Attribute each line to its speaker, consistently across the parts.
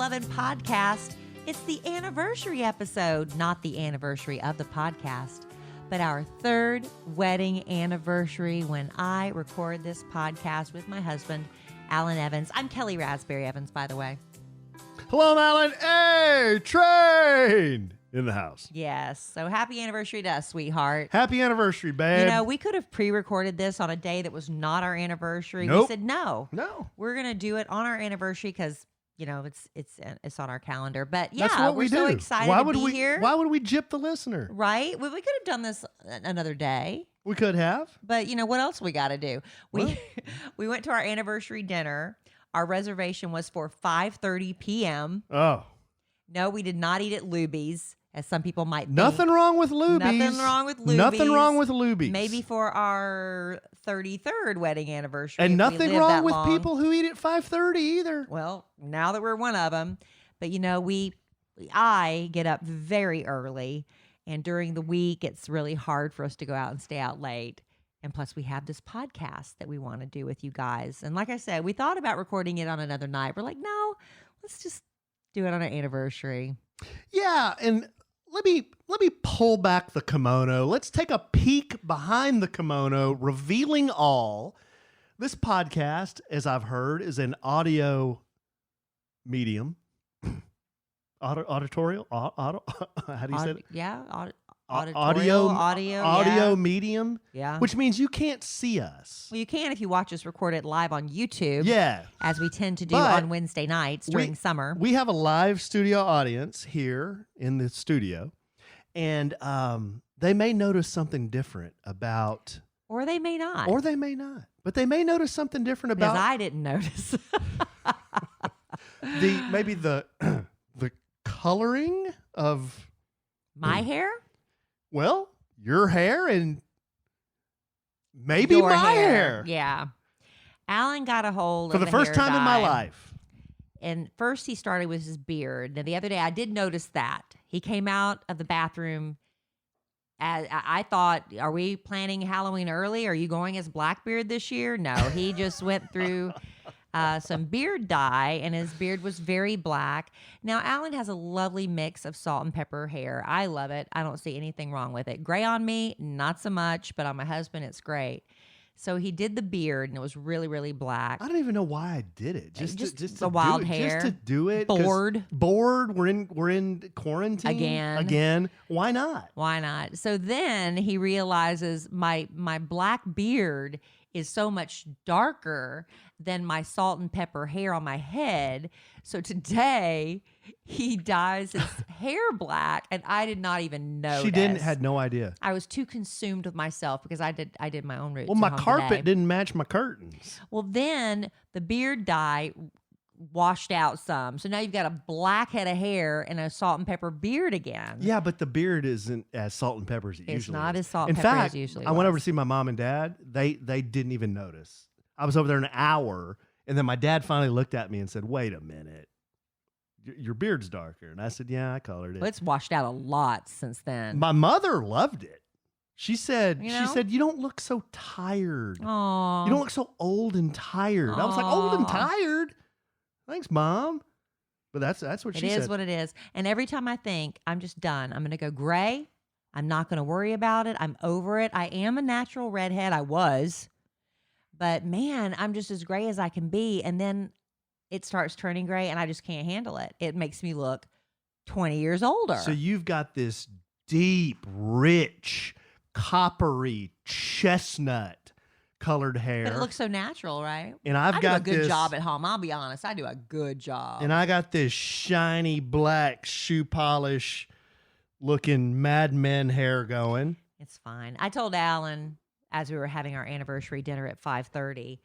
Speaker 1: loving podcast. It's the anniversary episode, not the anniversary of the podcast, but our third wedding anniversary when I record this podcast with my husband, Alan Evans. I'm Kellie Raspberry Evans, by the way.
Speaker 2: Hello, I'm Alan. Hey, train in the house.
Speaker 1: Yes. So happy anniversary to us, sweetheart.
Speaker 2: Happy anniversary, babe.
Speaker 1: You know, we could have pre-recorded this on a day that was not our anniversary.
Speaker 2: Nope.
Speaker 1: We said no. We're going to do it on our anniversary because, you know, it's on our calendar. But yeah,
Speaker 2: That's what
Speaker 1: we're so excited to be here.
Speaker 2: Why would we gyp the listener?
Speaker 1: Right? We could have done this another day.
Speaker 2: We could have.
Speaker 1: But you know, what else we got to do? We went to our anniversary dinner. Our reservation was for 5:30 p.m.
Speaker 2: Oh.
Speaker 1: No, we did not eat at Luby's, as some people might think.
Speaker 2: Nothing wrong with Luby's.
Speaker 1: Nothing wrong with Luby's.
Speaker 2: Nothing wrong with Luby's.
Speaker 1: Maybe for our 33rd wedding anniversary.
Speaker 2: And nothing wrong with people who eat at 5:30 either.
Speaker 1: Well, now that we're one of them. But you know, I get up very early, and during the week, it's really hard for us to go out and stay out late. And plus, we have this podcast that we want to do with you guys. And like I said, we thought about recording it on another night. We're like, no, let's just do it on our anniversary.
Speaker 2: Yeah, and let me pull back the kimono. Let's take a peek behind the kimono, revealing all. This podcast, as I've heard, is an audio medium. Auditorial? How do you say it?
Speaker 1: Yeah,
Speaker 2: audio medium.
Speaker 1: Yeah.
Speaker 2: Which means you can't see us.
Speaker 1: Well, you can if you watch us record it live on YouTube.
Speaker 2: Yeah.
Speaker 1: As we tend to do
Speaker 2: But
Speaker 1: on Wednesday nights during summer.
Speaker 2: We have a live studio audience here in the studio, and they may notice something different about...
Speaker 1: Or they may not.
Speaker 2: But they may notice something different about...
Speaker 1: Because I didn't notice.
Speaker 2: maybe the coloring of...
Speaker 1: My hair?
Speaker 2: Well, your hair and maybe
Speaker 1: Your
Speaker 2: my hair.
Speaker 1: Yeah. Alan got a hold
Speaker 2: for
Speaker 1: of
Speaker 2: the first time in my life.
Speaker 1: And first he started with his beard. Now the other day I did notice that. He came out of the bathroom. I thought, are we planning Halloween early? Are you going as Blackbeard this year? No, he just went through some beard dye, and his beard was very black. Now, Alan has a lovely mix of salt and pepper hair. I love it. I don't see anything wrong with it. Gray on me, not so much, but on my husband, it's great. So he did the beard, and it was really, really black.
Speaker 2: I don't even know why I did it. Just
Speaker 1: the wild hair.
Speaker 2: Just to do it.
Speaker 1: Bored.
Speaker 2: We're in quarantine again. Why not?
Speaker 1: So then he realizes my black beard is so much darker than my salt and pepper hair on my head. So today he dyes his hair black, and I did not even notice.
Speaker 2: She had no idea.
Speaker 1: I was too consumed with myself because I did my own roots.
Speaker 2: Well, my carpet didn't match my curtains.
Speaker 1: Well, then the beard dye washed out some. So now you've got a black head of hair and a salt and pepper beard again.
Speaker 2: Yeah, but the beard isn't as salt and pepper as it usually is.
Speaker 1: It's not as salt and pepper as usually
Speaker 2: I went over to see my mom and dad. They didn't even notice. I was over there an hour, and then my dad finally looked at me and said, "Wait a minute. Your beard's darker." And I said, "Yeah, I colored it."
Speaker 1: Well, it's washed out a lot since then.
Speaker 2: My mother loved it. She said, you don't look so tired.
Speaker 1: Aww.
Speaker 2: You don't look so old and tired. I was like, old and tired? Thanks, Mom. But that's what she said.
Speaker 1: It is what it is. And every time I think I'm just done, I'm going to go gray. I'm not going to worry about it. I'm over it. I am a natural redhead. I was. But man, I'm just as gray as I can be. And then it starts turning gray and I just can't handle it. It makes me look 20 years older.
Speaker 2: So you've got this deep, rich, coppery, chestnut colored hair.
Speaker 1: But it looks so natural, right?
Speaker 2: And
Speaker 1: I do a good job at home. I'll be honest. I do a good job.
Speaker 2: And I got this shiny black shoe polish looking Mad Men hair going.
Speaker 1: It's fine. I told Alan as we were having our anniversary dinner at 5:30,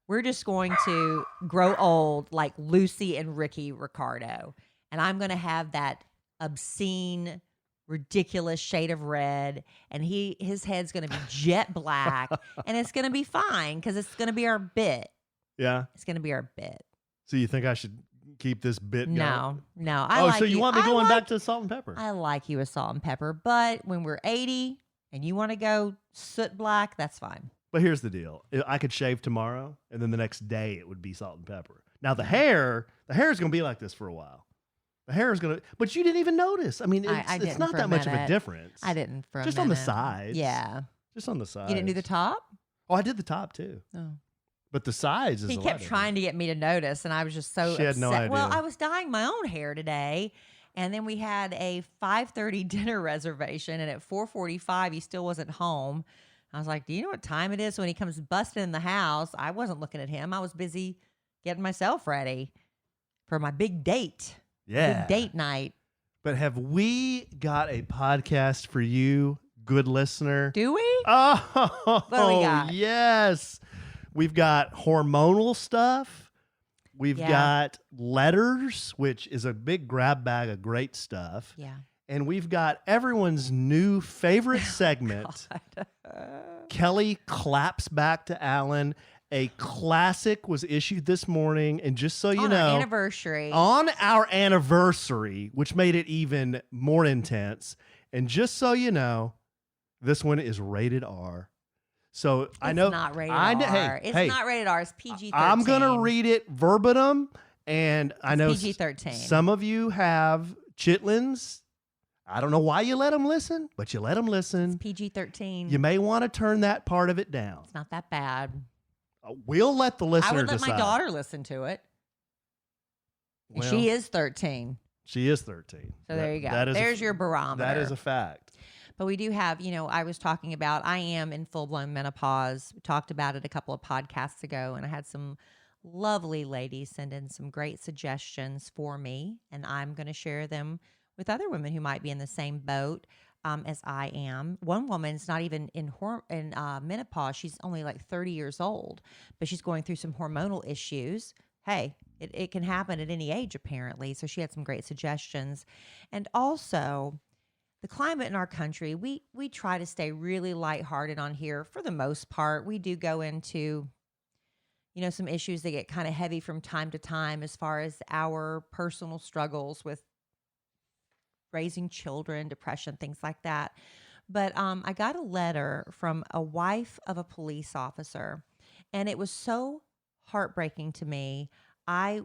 Speaker 1: we're just going to grow old like Lucy and Ricky Ricardo. And I'm going to have that obscene, ridiculous shade of red, and his head's going to be jet black, and it's going to be fine because it's going to be our bit.
Speaker 2: Yeah.
Speaker 1: It's going to be our bit.
Speaker 2: So you think I should keep this bit going?
Speaker 1: No.
Speaker 2: So you want me going back to salt and pepper?
Speaker 1: I like you with salt and pepper, but when we're 80 and you want to go soot black, that's fine.
Speaker 2: But here's the deal. I could shave tomorrow, and then the next day it would be salt and pepper. Now the hair is going to be like this for a while. The hair is gonna, but you didn't even notice. I mean,
Speaker 1: I
Speaker 2: it's
Speaker 1: didn't
Speaker 2: not
Speaker 1: for
Speaker 2: that
Speaker 1: a
Speaker 2: much of a
Speaker 1: minute.
Speaker 2: difference.
Speaker 1: I didn't for a
Speaker 2: just
Speaker 1: minute.
Speaker 2: on the sides.
Speaker 1: Yeah.
Speaker 2: Just on the sides.
Speaker 1: You didn't do the top?
Speaker 2: Oh, I did the top too.
Speaker 1: Oh.
Speaker 2: But the sides is
Speaker 1: He
Speaker 2: a lot
Speaker 1: kept
Speaker 2: different.
Speaker 1: trying to get me to notice, and I was just so
Speaker 2: She had no
Speaker 1: upset. Well,
Speaker 2: idea.
Speaker 1: I was dyeing my own hair today, and then we had a 5:30 dinner reservation, and at 4:45 he still wasn't home. I was like, "Do you know what time it is?" So when he comes busting in the house, I wasn't looking at him. I was busy getting myself ready for my big date.
Speaker 2: Yeah.
Speaker 1: Big date night.
Speaker 2: But have we got a podcast for you, good listener?
Speaker 1: Do we?
Speaker 2: Oh,
Speaker 1: What do we got?
Speaker 2: yes. We've got hormonal stuff. We've
Speaker 1: Yeah.
Speaker 2: got letters, which is a big grab bag of great stuff.
Speaker 1: Yeah.
Speaker 2: And we've got everyone's new favorite segment, Kellie Claps Back to Allen. A classic was issued this morning. And just so you
Speaker 1: On
Speaker 2: know,
Speaker 1: our anniversary.
Speaker 2: on our anniversary, which made it even more intense. And just so you know, this one is rated R. So I know
Speaker 1: It's not rated
Speaker 2: I know,
Speaker 1: R.
Speaker 2: hey,
Speaker 1: It's
Speaker 2: hey,
Speaker 1: not rated R. It's PG-13.
Speaker 2: I'm gonna read it verbatim, and I know
Speaker 1: PG-13.
Speaker 2: some of you have chitlins. I don't know why you let them listen, but you let them listen.
Speaker 1: It's PG-13.
Speaker 2: You may want to turn that part of it down.
Speaker 1: It's not that bad.
Speaker 2: We'll let the listener
Speaker 1: I would let
Speaker 2: decide.
Speaker 1: my daughter listen to it. And
Speaker 2: Well,
Speaker 1: she is 13.
Speaker 2: She is 13.
Speaker 1: So there you go.
Speaker 2: That is
Speaker 1: There's your barometer.
Speaker 2: That is a fact.
Speaker 1: But we do have, I was talking about, I am in full-blown menopause. We talked about it a couple of podcasts ago, and I had some lovely ladies send in some great suggestions for me, and I'm going to share them with other women who might be in the same boat as I am. One woman's not even in menopause. She's only like 30 years old, but she's going through some hormonal issues. Hey, it can happen at any age, apparently. So she had some great suggestions. And also, the climate in our country, we try to stay really lighthearted on here for the most part. We do go into, some issues that get kind of heavy from time to time as far as our personal struggles with raising children, depression, things like that. But I got a letter from a wife of a police officer, and it was so heartbreaking to me. I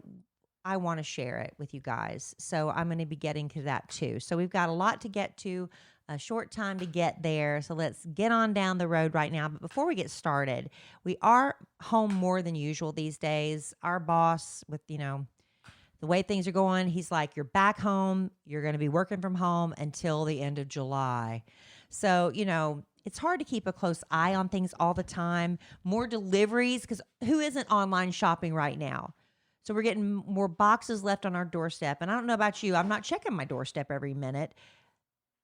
Speaker 1: want to share it with you guys. So I'm going to be getting to that too. So we've got a lot to get to, a short time to get there. So let's get on down the road right now. But before we get started, we are home more than usual these days. Our boss, with, the way things are going, he's like, you're back home. You're going to be working from home until the end of July. So, it's hard to keep a close eye on things all the time. More deliveries, because who isn't online shopping right now? So we're getting more boxes left on our doorstep. And I don't know about you, I'm not checking my doorstep every minute.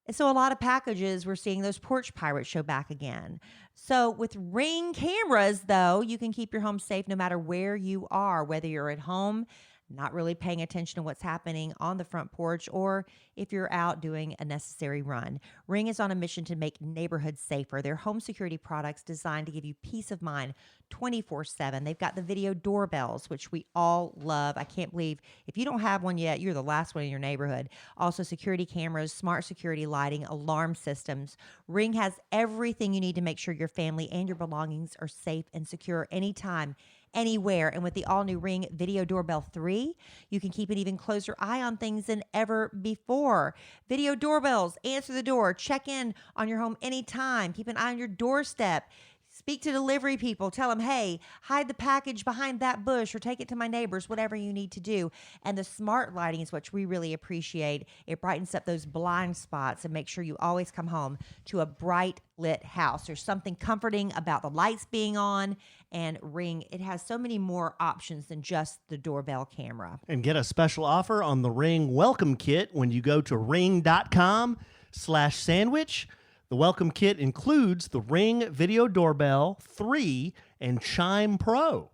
Speaker 1: And so a lot of packages, we're seeing those porch pirates show back again. So with Ring cameras, though, you can keep your home safe no matter where you are, whether you're at home, not really paying attention to what's happening on the front porch, or if you're out doing a necessary run. Ring is on a mission to make neighborhoods safer. Their home security products designed to give you peace of mind 24/7. They've got the video doorbells, which we all love. I can't believe if you don't have one yet, you're the last one in your neighborhood. Also, security cameras, smart security lighting, alarm systems. Ring has everything you need to make sure your family and your belongings are safe and secure anytime, anywhere. And with the all-new Ring Video Doorbell 3, you can keep an even closer eye on things than ever before. Video doorbells, answer the door, check in on your home anytime, keep an eye on your doorstep. Speak to delivery people. Tell them, hey, hide the package behind that bush or take it to my neighbors, whatever you need to do. And the smart lighting is what we really appreciate. It brightens up those blind spots and makes sure you always come home to a bright lit house. There's something comforting about the lights being on, and Ring, it has so many more options than just the doorbell camera.
Speaker 2: And get a special offer on the Ring Welcome Kit when you go to ring.com/sandwich. The welcome kit includes the Ring Video Doorbell 3 and Chime Pro.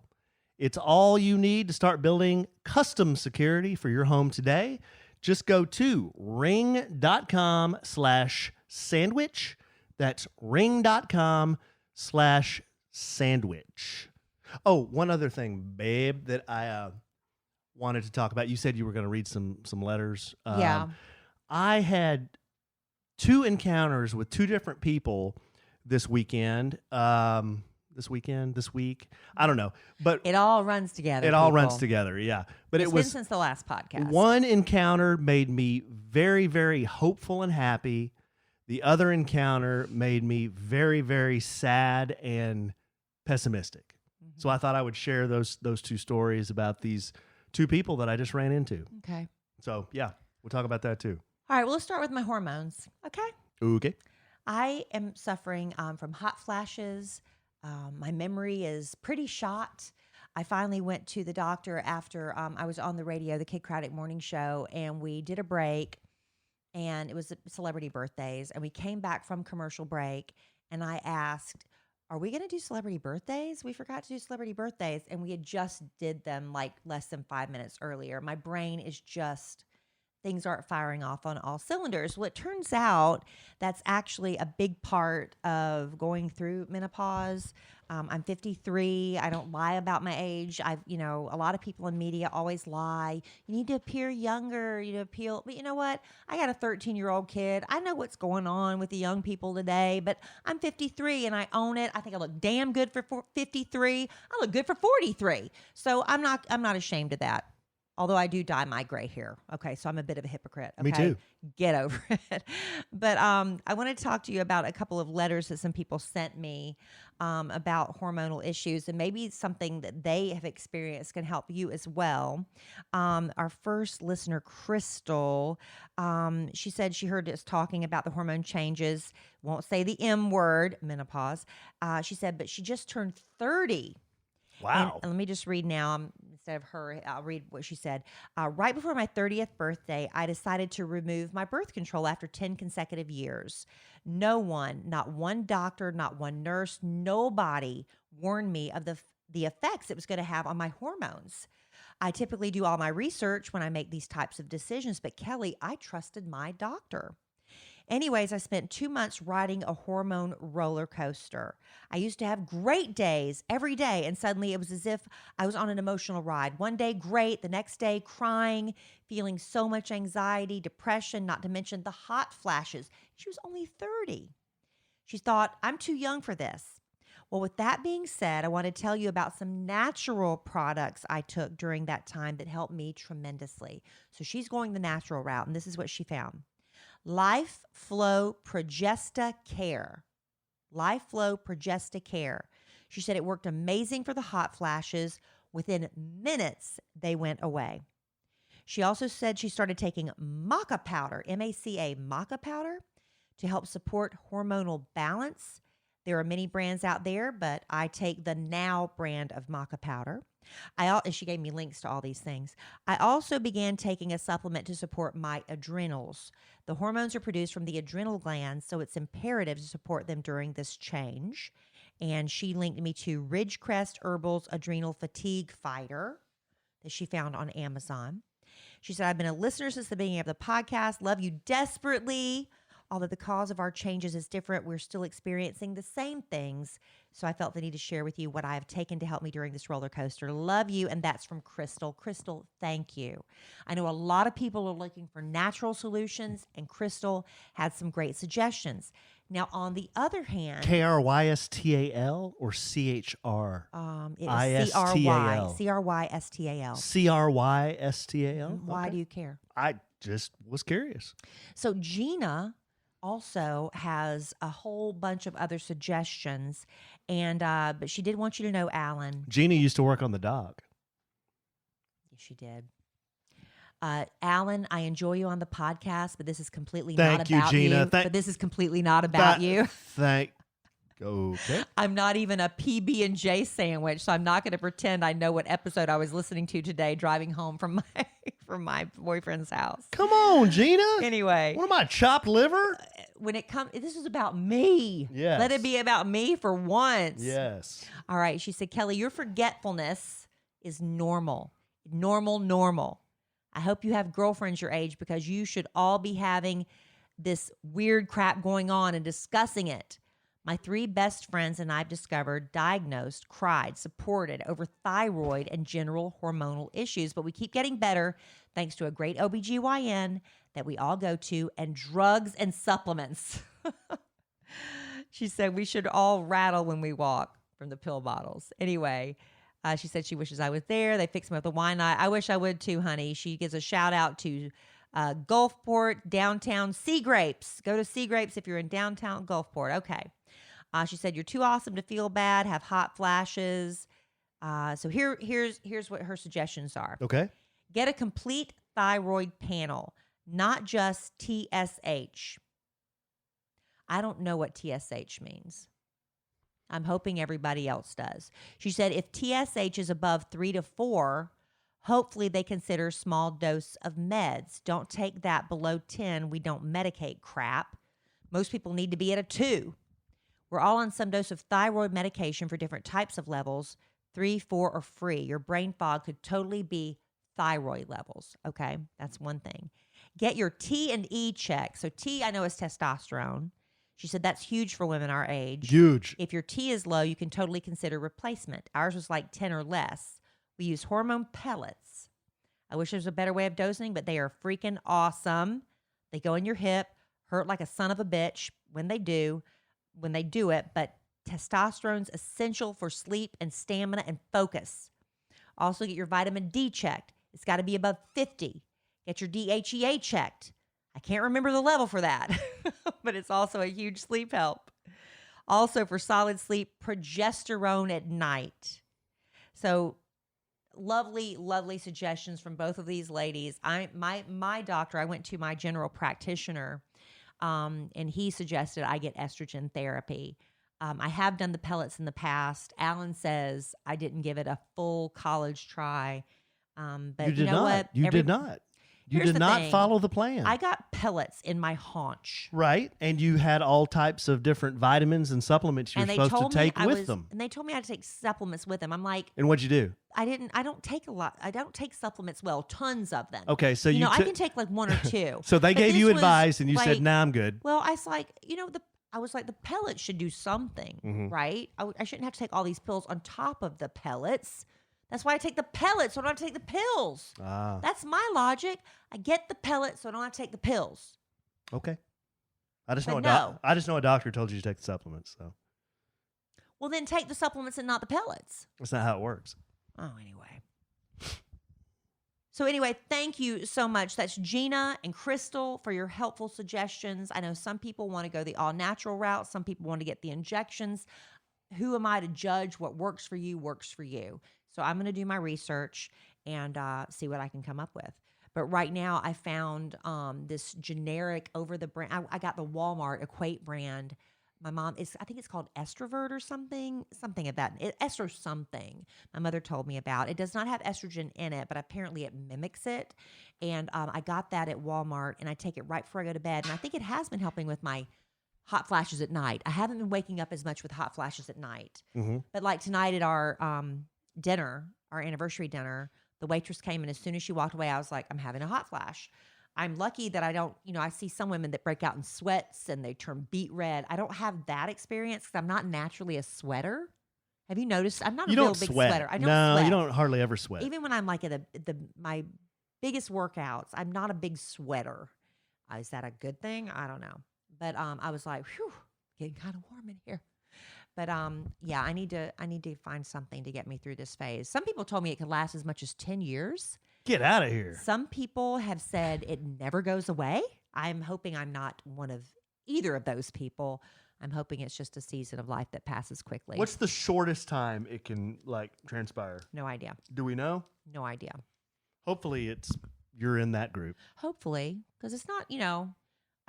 Speaker 2: It's all you need to start building custom security for your home today. Just go to ring.com/sandwich. That's ring.com/sandwich. Oh, one other thing, babe, that I wanted to talk about. You said you were going to read some letters.
Speaker 1: Yeah.
Speaker 2: I had 2 encounters with 2 different people this weekend. this weekend, this week. I don't know, but
Speaker 1: It all runs together.
Speaker 2: it all runs
Speaker 1: people.
Speaker 2: together. Yeah, but
Speaker 1: It's
Speaker 2: it
Speaker 1: been
Speaker 2: was
Speaker 1: since the last podcast.
Speaker 2: one encounter made me very, very hopeful and happy. The other encounter made me very, very sad and pessimistic.
Speaker 1: Mm-hmm.
Speaker 2: So I thought I would share those two stories about these two people that I just ran into.
Speaker 1: Okay.
Speaker 2: So yeah, we'll talk about that too.
Speaker 1: All right. Well, let's start with my hormones. Okay.
Speaker 2: Okay.
Speaker 1: I am suffering from hot flashes. My memory is pretty shot. I finally went to the doctor after I was on the radio, the Kid Craddock morning show, and we did a break, and it was celebrity birthdays, and we came back from commercial break, and I asked, are we going to do celebrity birthdays? We forgot to do celebrity birthdays, and we had just did them like less than 5 minutes earlier. My brain is just... things aren't firing off on all cylinders. Well, it turns out that's actually a big part of going through menopause. I'm 53. I don't lie about my age. A lot of people in media always lie. You need to appear younger, appeal. But you know what? I got a 13-year-old kid. I know what's going on with the young people today, but I'm 53 and I own it. I think I look damn good for 53. I look good for 43. So I'm not ashamed of that. Although I do dye my gray hair. Okay, so I'm a bit of a hypocrite. Okay?
Speaker 2: Me too.
Speaker 1: Get over it. But I want to talk to you about a couple of letters that some people sent me about hormonal issues, and maybe something that they have experienced can help you as well. Our first listener, Crystal, she said she heard us talking about the hormone changes. Won't say the M word, menopause. She said, but she just turned 30.
Speaker 2: Wow.
Speaker 1: And let me just read now. Instead of her, I'll read what she said. Right before my 30th birthday, I decided to remove my birth control after 10 consecutive years. No one, not one doctor, not one nurse, nobody warned me of the effects it was going to have on my hormones. I typically do all my research when I make these types of decisions, but Kellie, I trusted my doctor. Anyways, I spent 2 months riding a hormone roller coaster. I used to have great days every day, and suddenly it was as if I was on an emotional ride. One day, great. The next day, crying, feeling so much anxiety, depression, not to mention the hot flashes. She was only 30. She thought, I'm too young for this. Well, with that being said, I want to tell you about some natural products I took during that time that helped me tremendously. So she's going the natural route, and this is what she found. Life Flow Progesta Care. Life Flow Progesta Care. She said it worked amazing for the hot flashes. Within minutes, they went away. She also said she started taking maca powder, M-A-C-A, maca powder, to help support hormonal balance. There are many brands out there, but I take the Now brand of maca powder. And she gave me links to all these things. I also began taking a supplement to support my adrenals. The hormones are produced from the adrenal glands, so it's imperative to support them during this change. And she linked me to Ridgecrest Herbal's Adrenal Fatigue Fighter that she found on Amazon. She said, I've been a listener since the beginning of the podcast. Love you desperately. Although the cause of our changes is different, we're still experiencing the same things. So I felt the need to share with you what I have taken to help me during this roller coaster. Love you. And that's from Crystal. Crystal, thank you. I know a lot of people are looking for natural solutions, and Crystal had some great suggestions. Now, on the other hand,
Speaker 2: Krystal or CHR?
Speaker 1: it is
Speaker 2: ISTAL.
Speaker 1: Crystal.
Speaker 2: Crystal.
Speaker 1: Why
Speaker 2: Okay.
Speaker 1: do you care?
Speaker 2: I just was curious.
Speaker 1: So Gina also has a whole bunch of other suggestions, and but she did want you to know, Allen.
Speaker 2: Gina used to work on the dock.
Speaker 1: Yes, she did. Allen, I enjoy you on the podcast, but this is completely
Speaker 2: Thank
Speaker 1: not
Speaker 2: you,
Speaker 1: about
Speaker 2: Gina.
Speaker 1: you. But this is completely not about you.
Speaker 2: Okay.
Speaker 1: I'm not even a PB&J sandwich, so I'm not going to pretend I know what episode I was listening to today driving home from my boyfriend's house.
Speaker 2: Come on, Gina.
Speaker 1: Anyway,
Speaker 2: What am I, chopped liver?
Speaker 1: when it comes, this is about me.
Speaker 2: Yes.
Speaker 1: Let it be about me for once.
Speaker 2: Yes.
Speaker 1: All right. She said, Kellie, your forgetfulness is normal. Normal. I hope you have girlfriends your age, because you should all be having this weird crap going on and discussing it. My 3 best friends and I've discovered, diagnosed, cried, supported over thyroid and general hormonal issues. But we keep getting better thanks to a great OBGYN that we all go to, and drugs and supplements. She said we should all rattle when we walk. from the pill bottles. Anyway, she said she wishes I was there. They fixed me up the wine night. I wish I would too, honey. She gives a shout out to Gulfport, downtown Sea Grapes. Go to Sea Grapes if you're in downtown Gulfport. Okay. She said, you're too awesome to feel bad, have hot flashes. So here's what her suggestions are.
Speaker 2: Okay.
Speaker 1: Get a complete thyroid panel, not just TSH. I don't know what TSH means. I'm hoping everybody else does. She said if TSH is above 3 to 4, hopefully they consider small dose of meds. Don't take that below 10. We don't medicate crap. Most people need to be at a 2. We're all on some dose of thyroid medication for different types of levels. 3, 4, or free. Your brain fog could totally be thyroid levels. Okay, that's one thing. Get your T and E checked. So T, I know, is testosterone. She said that's huge for women our age.
Speaker 2: Huge.
Speaker 1: If your T is low, you can totally consider replacement. Ours was like 10 or less. We use hormone pellets. I wish there was a better way of dosing, but they are freaking awesome. They go in your hip, hurt like a son of a bitch when they do it, but testosterone's essential for sleep and stamina and focus. Also get your vitamin D checked. It's got to be above 50. Get your DHEA checked. I can't remember the level for that, but it's also a huge sleep help. Also for solid sleep, progesterone at night. So lovely, lovely suggestions from both of these ladies. My doctor, I went to my general practitioner, and he suggested I get estrogen therapy. I have done the pellets in the past. Allen says I didn't give it a full college try. But you know what?
Speaker 2: You did not. You did not follow the plan.
Speaker 1: I got pellets in my haunch.
Speaker 2: Right. And you had all types of different vitamins and supplements you're supposed to take with them.
Speaker 1: And they told me I had to take supplements with them. I'm like,
Speaker 2: and what'd you do?
Speaker 1: I don't take a lot. I don't take supplements tons of them.
Speaker 2: Okay. So
Speaker 1: I can take like 1 or 2.
Speaker 2: So they gave you advice and you said, nah, I'm good.
Speaker 1: Well, I was like, the pellets should do something, right? I shouldn't have to take all these pills on top of the pellets. That's why I take the pellets, so I don't have to take the pills. That's my logic. I get the pellets, so I don't have to take the pills.
Speaker 2: Okay. I just know a doctor told you to take the supplements. So.
Speaker 1: Well, then take the supplements and not the pellets.
Speaker 2: That's not how it works.
Speaker 1: Oh, anyway. So anyway, thank you so much. That's Gina and Crystal for your helpful suggestions. I know some people want to go the all-natural route. Some people want to get the injections. Who am I to judge what works for you works for you? So I'm going to do my research and see what I can come up with. But right now I found this generic over-the-brand. I got the Walmart Equate brand. My mom, I think it's called Estrovert or something of that. Estro something my mother told me about. It does not have estrogen in it, but apparently it mimics it. And I got that at Walmart, and I take it right before I go to bed. And I think it has been helping with my hot flashes at night. I haven't been waking up as much with hot flashes at night. Mm-hmm. But like tonight at our dinner, our anniversary dinner, the waitress came, and as soon as she walked away, I was like, I'm having a hot flash. I'm lucky that I don't, I see some women that break out in sweats and they turn beet red. I don't have that experience because I'm not naturally a sweater. Have you noticed? I'm not a real big sweater. I don't sweat.
Speaker 2: You don't hardly ever sweat.
Speaker 1: Even when I'm like at my biggest workouts, I'm not a big sweater. Is that a good thing? I don't know. But I was like, whew, getting kind of warm in here. But yeah, I need to find something to get me through this phase. Some people told me it could last as much as 10 years.
Speaker 2: Get out of here.
Speaker 1: Some people have said it never goes away. I'm hoping I'm not one of either of those people. I'm hoping it's just a season of life that passes quickly.
Speaker 2: What's the shortest time it can transpire?
Speaker 1: No idea.
Speaker 2: Do we know?
Speaker 1: No idea.
Speaker 2: Hopefully you're in that group.
Speaker 1: Hopefully, because it's not,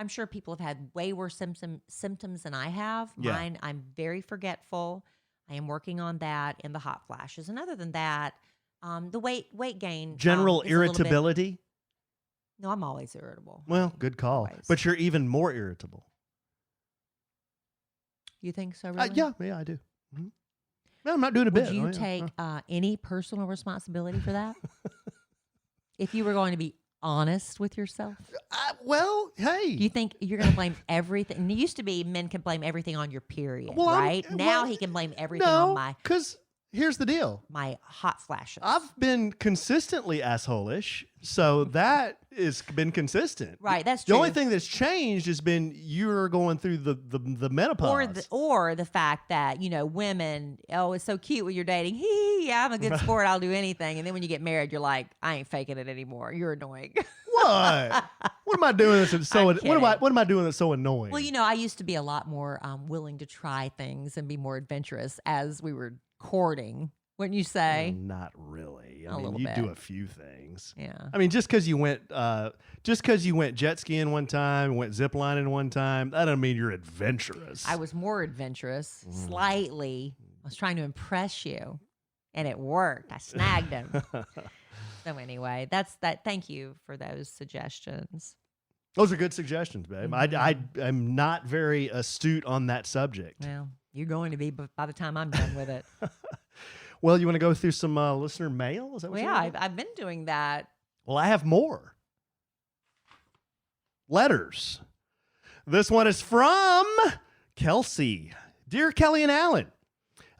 Speaker 1: I'm sure people have had way worse symptoms than I have.
Speaker 2: Yeah.
Speaker 1: Mine, I'm very forgetful. I am working on that and the hot flashes. And other than that, the weight gain.
Speaker 2: General irritability?
Speaker 1: No, I'm always irritable.
Speaker 2: Well, good call.
Speaker 1: Always.
Speaker 2: But you're even more irritable.
Speaker 1: You think so, really?
Speaker 2: Yeah, I do. Mm-hmm. No, I'm not doing a bit.
Speaker 1: Would you take any personal responsibility for that? If you were going to be honest with yourself?
Speaker 2: Well, hey.
Speaker 1: Do you think you're going to blame everything? It used to be men can blame everything on your period, right? Now he can blame everything on my...
Speaker 2: because here's the deal.
Speaker 1: my hot flashes.
Speaker 2: I've been consistently asshole-ish, so that has been consistent.
Speaker 1: Right, that's
Speaker 2: The
Speaker 1: true.
Speaker 2: only thing that's changed has been you're going through the menopause.
Speaker 1: Or the fact that, women, oh, it's so cute when you're dating. Yeah, I'm a good sport. I'll do anything. And then when you get married, you're like, I ain't faking it anymore. You're annoying.
Speaker 2: What? What am I doing that's so?
Speaker 1: I'm kidding.
Speaker 2: What am I doing that's so annoying?
Speaker 1: Well, I used to be a lot more willing to try things and be more adventurous as we were courting. Wouldn't you say?
Speaker 2: Not really. I
Speaker 1: A
Speaker 2: mean,
Speaker 1: little
Speaker 2: you
Speaker 1: bit.
Speaker 2: do a few things.
Speaker 1: Yeah.
Speaker 2: I mean, just because you went jet skiing one time, went ziplining one time, that doesn't mean you're adventurous.
Speaker 1: I was more adventurous, slightly. I was trying to impress you, and it worked. I snagged him. So anyway, that's that. Thank you for those suggestions.
Speaker 2: Those are good suggestions, babe.
Speaker 1: Mhm.
Speaker 2: I'm not very astute on that subject.
Speaker 1: Well, you're going to be by the time I'm done with it.
Speaker 2: Well, you want to go through some listener mail? Is that what
Speaker 1: Well,
Speaker 2: you're
Speaker 1: yeah,
Speaker 2: doing?
Speaker 1: I've been doing that.
Speaker 2: Well, I have more. Letters. This one is from Kelsey. Dear Kellie and Allen,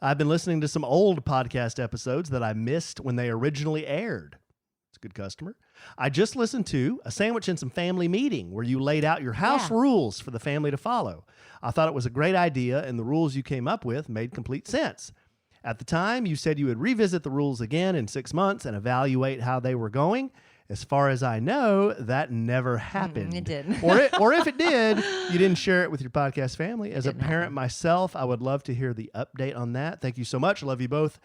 Speaker 2: I've been listening to some old podcast episodes that I missed when they originally aired. It's a good customer. I just listened to A Sandwich and Some Family Meeting, where you laid out your house rules for the family to follow. I thought it was a great idea, and the rules you came up with made complete sense. At the time, you said you would revisit the rules again in 6 months and evaluate how they were going. As far as I know, that never happened.
Speaker 1: It didn't.
Speaker 2: or if it did, you didn't share it with your podcast family. As a
Speaker 1: didn't
Speaker 2: parent
Speaker 1: happen.
Speaker 2: myself, I would love to hear the update on that. Thank you so much. Love you both.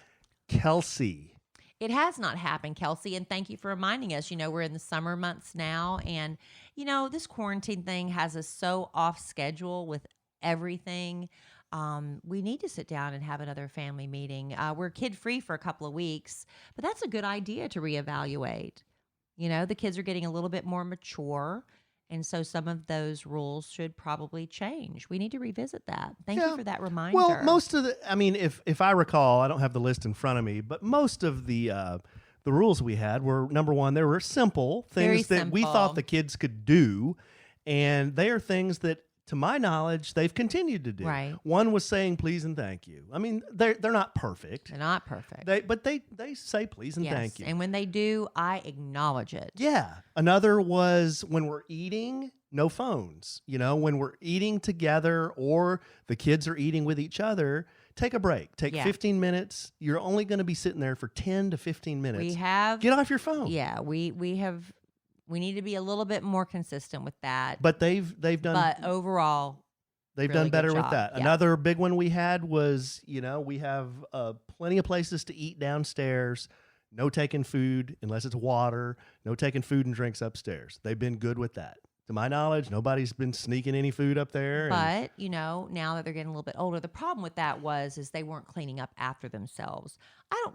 Speaker 2: Kelsey.
Speaker 1: It has not happened, Kelsey, and thank you for reminding us. We're in the summer months now, and, this quarantine thing has us so off schedule with everything. We need to sit down and have another family meeting. We're kid-free for a couple of weeks, but that's a good idea to reevaluate. The kids are getting a little bit more mature, and so some of those rules should probably change. We need to revisit that. Thank you for that reminder.
Speaker 2: Well, most of if I recall, I don't have the list in front of me, but most of the rules we had were, number one, they were simple things
Speaker 1: Very
Speaker 2: that we
Speaker 1: simple.
Speaker 2: thought the kids could do, and they are things that, to my knowledge, they've continued to do.
Speaker 1: Right.
Speaker 2: One was saying please and thank you. I mean, they're not perfect.
Speaker 1: They're not perfect.
Speaker 2: But they say please and
Speaker 1: Yes,
Speaker 2: thank you.
Speaker 1: and when they do, I acknowledge it.
Speaker 2: Yeah. Another was when we're eating, no phones. When we're eating together or the kids are eating with each other, take a break. Take 15 minutes. You're only going to be sitting there for 10 to 15 minutes.
Speaker 1: We have
Speaker 2: Get off your phone.
Speaker 1: Yeah, we need to be a little bit more consistent with that.
Speaker 2: But they've done.
Speaker 1: But overall,
Speaker 2: They've
Speaker 1: really
Speaker 2: done better
Speaker 1: good
Speaker 2: with
Speaker 1: job.
Speaker 2: that.
Speaker 1: Yeah.
Speaker 2: Another big one we had was, we have plenty of places to eat downstairs. No taking food unless it's water. No taking food and drinks upstairs. They've been good with that. To my knowledge, nobody's been sneaking any food up there.
Speaker 1: But, now that they're getting a little bit older, the problem with that is they weren't cleaning up after themselves.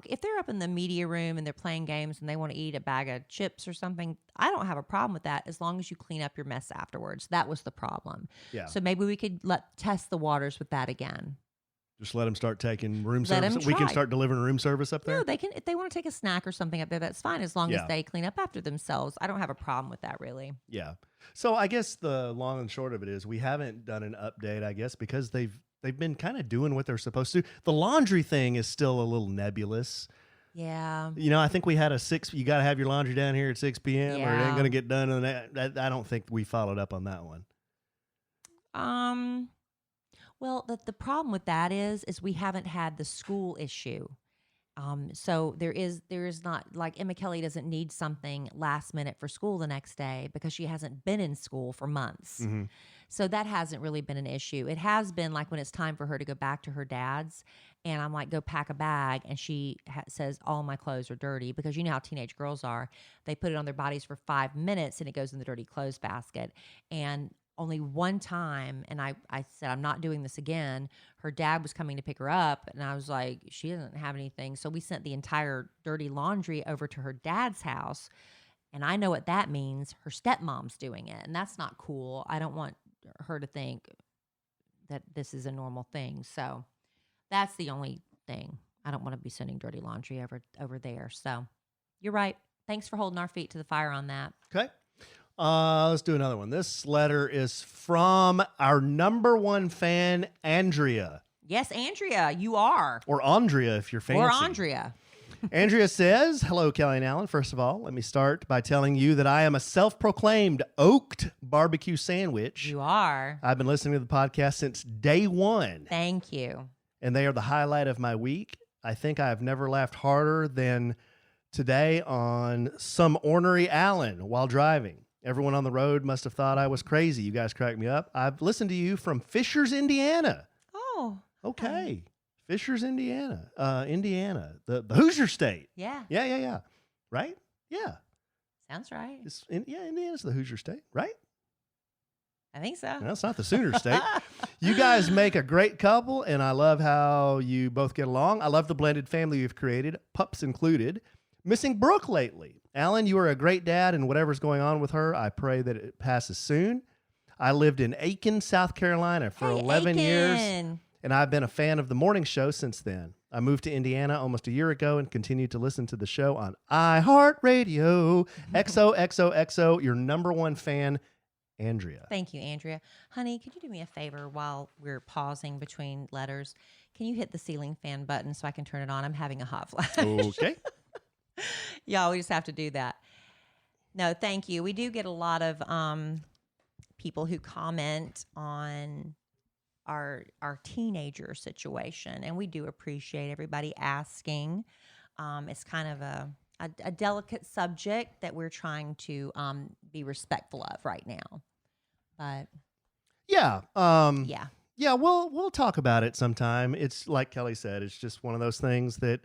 Speaker 1: If they're up in the media room and they're playing games and they want to eat a bag of chips or something, I don't have a problem with that as long as you clean up your mess afterwards. That was the problem.
Speaker 2: Yeah.
Speaker 1: So maybe we could test the waters with that again.
Speaker 2: Just let them start taking room
Speaker 1: Let 'em
Speaker 2: service. We can
Speaker 1: try.
Speaker 2: start delivering room service up there.
Speaker 1: No, they can, if they want to take a snack or something up there, that's fine as long
Speaker 2: Yeah.
Speaker 1: as they clean up after themselves. I don't have a problem with that, really.
Speaker 2: Yeah. So I guess the long and short of it is we haven't done an update, I guess, because they've been kind of doing what they're supposed to. The laundry thing is still a little nebulous.
Speaker 1: Yeah.
Speaker 2: I think we had you got to have your laundry down here at 6 p.m. or it ain't
Speaker 1: Yeah.
Speaker 2: going to get done. And I don't think we followed up on that one.
Speaker 1: Well, the problem with that is we haven't had the school issue. So there is not, like, Emma Kellie doesn't need something last minute for school the next day because she hasn't been in school for months.
Speaker 2: Mm-hmm.
Speaker 1: So that hasn't really been an issue. It has been like when it's time for her to go back to her dad's and I'm like, go pack a bag. And she says, all my clothes are dirty because you know how teenage girls are. They put it on their bodies for 5 minutes and it goes in the dirty clothes basket. And only one time, and I said, I'm not doing this again. Her dad was coming to pick her up, and I was like, she doesn't have anything. So we sent the entire dirty laundry over to her dad's house, and I know what that means. Her stepmom's doing it, and that's not cool. I don't want her to think that this is a normal thing. So that's the only thing. I don't want to be sending dirty laundry over there. So you're right. Thanks for holding our feet to the fire on that.
Speaker 2: Okay. Let's do another one. This letter is from our number one fan, Andrea.
Speaker 1: Yes, Andrea, you are.
Speaker 2: Or Andrea, if you're fancy.
Speaker 1: Or Andrea.
Speaker 2: Andrea says, hello, Kellie and Allen. First of all, let me start by telling you that I am a self-proclaimed oaked barbecue sandwich.
Speaker 1: You are.
Speaker 2: I've been listening to the podcast since day one.
Speaker 1: Thank you.
Speaker 2: And they are the highlight of my week. I think I have never laughed harder than today on some ornery Allen while driving. Everyone on the road must have thought I was crazy. You guys cracked me up. I've listened to you from Fishers, Indiana.
Speaker 1: Oh.
Speaker 2: Okay. Fishers, Indiana. Indiana. The Hoosier State.
Speaker 1: Yeah.
Speaker 2: Yeah. Right? Yeah.
Speaker 1: Sounds right.
Speaker 2: Indiana's the Hoosier State, right?
Speaker 1: I think so.
Speaker 2: No, it's not the Sooner State. You guys make a great couple, and I love how you both get along. I love the blended family you've created, pups included. Missing Brooke lately. Alan, you are a great dad, and whatever's going on with her, I pray that it passes soon. I lived in Aiken, South Carolina for 11 years, and I've been a fan of the morning show since then. I moved to Indiana almost a year ago and continued to listen to the show on iHeartRadio. XOXOXO, your number one fan, Andrea.
Speaker 1: Thank you, Andrea. Honey, could you do me a favor while we're pausing between letters? Can you hit the ceiling fan button so I can turn it on? I'm having a hot flash.
Speaker 2: Okay.
Speaker 1: Yeah, we just have to do that. No, thank you. We do get a lot of people who comment on our teenager situation, and we do appreciate everybody asking. It's kind of a delicate subject that we're trying to be respectful of right now. But
Speaker 2: yeah,
Speaker 1: yeah,
Speaker 2: we'll talk about it sometime. It's like Kellie said, it's just one of those things that,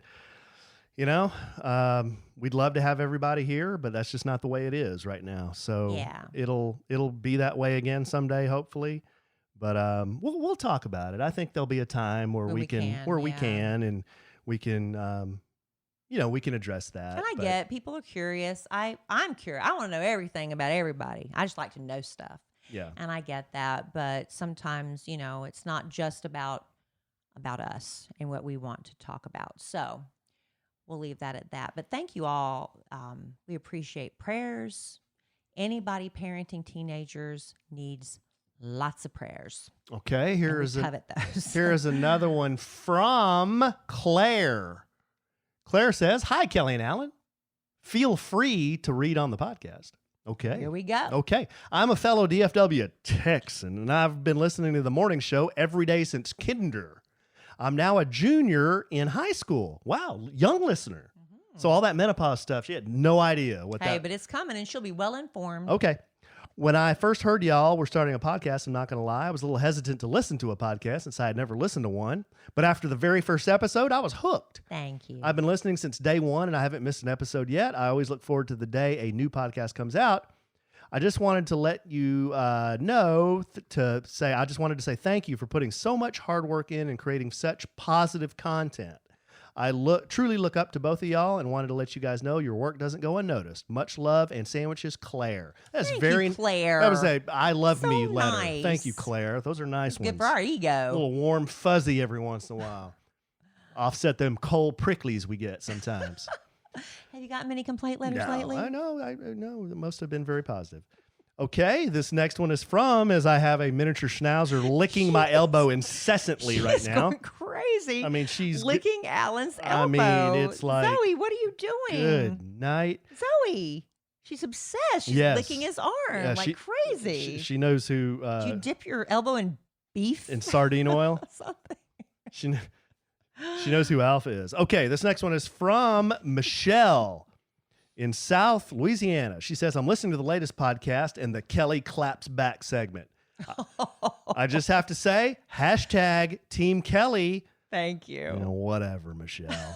Speaker 2: you know, we'd love to have everybody here, but that's just not the way it is right now. So
Speaker 1: yeah,
Speaker 2: it'll be that way again someday, hopefully. But we'll talk about it. I think there'll be a time where we can and we can we can address that.
Speaker 1: And I get people are curious. I'm curious. I want to know everything about everybody. I just like to know stuff.
Speaker 2: Yeah.
Speaker 1: And I get that, but sometimes, it's not just about us and what we want to talk about. So we'll leave that at that. But thank you all. We appreciate prayers. Anybody parenting teenagers needs lots of prayers.
Speaker 2: Okay, here is another one from Claire. Claire says, "Hi, Kellie and Allen. Feel free to read on the podcast." Okay.
Speaker 1: Here we go.
Speaker 2: Okay. I'm a fellow DFW Texan, and I've been listening to the morning show every day since kinder. I'm now a junior in high school. Wow, young listener. Mm-hmm. So all that menopause stuff, she had no idea what that...
Speaker 1: Hey, but it's coming, and she'll be well informed.
Speaker 2: Okay. When I first heard y'all were starting a podcast, I'm not going to lie, I was a little hesitant to listen to a podcast since I had never listened to one. But after the very first episode, I was hooked.
Speaker 1: Thank you.
Speaker 2: I've been listening since day one, and I haven't missed an episode yet. I always look forward to the day a new podcast comes out. I just wanted to let you know I just wanted to say thank you for putting so much hard work in and creating such positive content. I truly look up to both of y'all and wanted to let you guys know your work doesn't go unnoticed. Much love and sandwiches, Claire. That's
Speaker 1: Thank
Speaker 2: very
Speaker 1: you, Claire.
Speaker 2: That was a I love
Speaker 1: So
Speaker 2: me letter.
Speaker 1: nice.
Speaker 2: Thank you, Claire. Those are nice ones.
Speaker 1: Good for our
Speaker 2: A
Speaker 1: ego.
Speaker 2: little warm fuzzy every once in a while. Offset them cold pricklies we get sometimes.
Speaker 1: Have you gotten many complaint letters lately?
Speaker 2: I know. Most have been very positive. Okay, this next one is from, as I have a miniature schnauzer licking my elbow incessantly right now.
Speaker 1: Going crazy.
Speaker 2: I mean, she's
Speaker 1: licking Alan's elbow.
Speaker 2: I mean, it's like,
Speaker 1: Zoe, what are you doing?
Speaker 2: Good night.
Speaker 1: Zoe, she's obsessed. She's licking his arm crazy.
Speaker 2: She knows who.
Speaker 1: Do you dip your elbow in beef?
Speaker 2: In sardine oil?
Speaker 1: Something.
Speaker 2: She knows who Alpha is. Okay, this next one is from Michelle in South Louisiana. She says, I'm listening to the latest podcast and the Kellie Claps Back segment. I just have to say, hashtag Team Kellie.
Speaker 1: Thank you.
Speaker 2: Whatever, Michelle.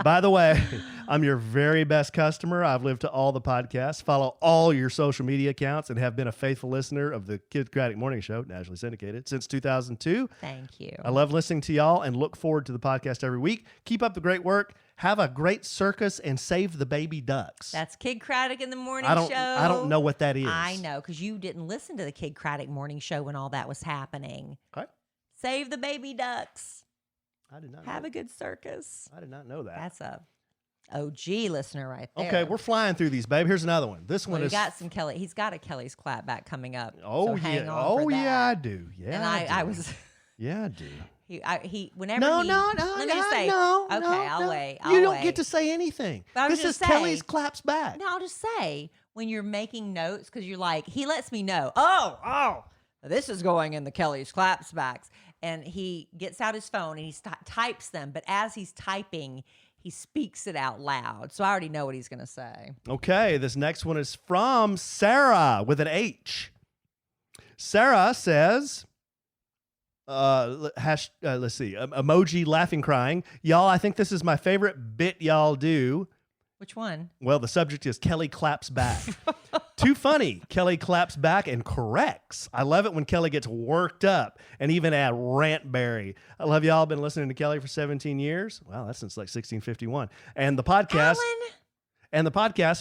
Speaker 2: By the way, I'm your very best customer. I've lived to all the podcasts, follow all your social media accounts, and have been a faithful listener of the Kidcratic Morning Show, nationally syndicated, since 2002.
Speaker 1: Thank you.
Speaker 2: I love listening to y'all and look forward to the podcast every week. Keep up the great work. Have a great circus and save the baby ducks.
Speaker 1: That's Kidcratic in the Morning Show.
Speaker 2: I don't know what that is.
Speaker 1: I know, because you didn't listen to the Kidcratic Morning Show when all that was happening.
Speaker 2: Okay.
Speaker 1: Save the baby ducks.
Speaker 2: I did not
Speaker 1: Have a good circus.
Speaker 2: I did not know that.
Speaker 1: That's a OG listener right there.
Speaker 2: Okay, we're flying through these, babe. Here's another one. This one is...
Speaker 1: got some Kellie. He's got a Kellie's Clap Back coming up.
Speaker 2: Oh,
Speaker 1: so hang
Speaker 2: yeah.
Speaker 1: on for that.
Speaker 2: Yeah, I do. Yeah,
Speaker 1: And I was...
Speaker 2: Yeah, I do.
Speaker 1: Whenever
Speaker 2: No,
Speaker 1: he,
Speaker 2: no, no,
Speaker 1: let me
Speaker 2: no,
Speaker 1: just say,
Speaker 2: no.
Speaker 1: okay,
Speaker 2: no,
Speaker 1: I'll
Speaker 2: no.
Speaker 1: wait.
Speaker 2: You
Speaker 1: I'll
Speaker 2: don't
Speaker 1: wait.
Speaker 2: get to say anything.
Speaker 1: But I was
Speaker 2: This is
Speaker 1: just saying-
Speaker 2: Kellie's Claps Back.
Speaker 1: No, I'll just say when you're making notes, because you're like, he lets me know, oh, this is going in the Kellie's Claps Backs. And he gets out his phone and he types them. But as he's typing, he speaks it out loud. So I already know what he's going to say.
Speaker 2: Okay, this next one is from Sarah with an H. Sarah says, let's see, emoji laughing crying. Y'all, I think this is my favorite bit y'all do.
Speaker 1: Which one?
Speaker 2: Well, the subject is Kellie Claps Back. Too funny. Kellie claps back and corrects. I love it when Kellie gets worked up and even add rantberry. I love y'all. Been listening to Kellie for 17 years. Wow, that's since like 1651. And the podcast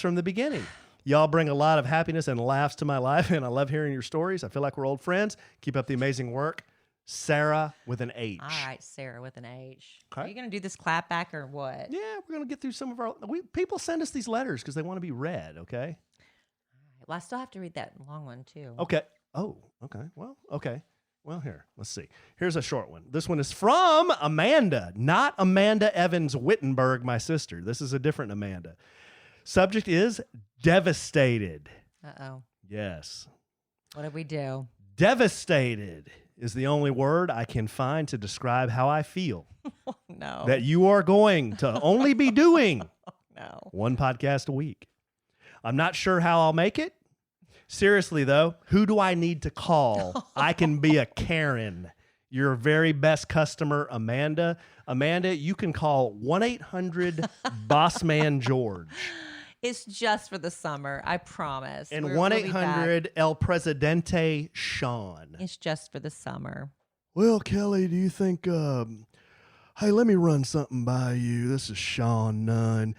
Speaker 2: from the beginning. Y'all bring a lot of happiness and laughs to my life, and I love hearing your stories. I feel like we're old friends. Keep up the amazing work. Sarah with an H.
Speaker 1: All right, Sarah with an H.
Speaker 2: Okay.
Speaker 1: Are you going to do this clap back or what?
Speaker 2: Yeah, we're going to get through some of our... people send us these letters because they want to be read, okay?
Speaker 1: Well, I still have to read that long one, too.
Speaker 2: Okay. Oh, okay. Well, okay. Well, here, let's see. Here's a short one. This one is from Amanda, not Amanda Evans Wittenberg, my sister. This is a different Amanda. Subject is devastated.
Speaker 1: Uh-oh.
Speaker 2: Yes.
Speaker 1: What did we do?
Speaker 2: Devastated is the only word I can find to describe how I feel.
Speaker 1: No.
Speaker 2: That you are going to only be doing
Speaker 1: No.
Speaker 2: one podcast a week. I'm not sure how I'll make it. Seriously, though, who do I need to call? I can be a Karen. Your very best customer, Amanda. Amanda, you can call 1-800-BOSSMAN-GEORGE.
Speaker 1: It's just for the summer, I promise.
Speaker 2: And
Speaker 1: We'll be back.
Speaker 2: 1-800-El Presidente Sean.
Speaker 1: It's just for the summer.
Speaker 2: Well, Kellie, do you think, hey, let me run something by you. This is Sean Nunn.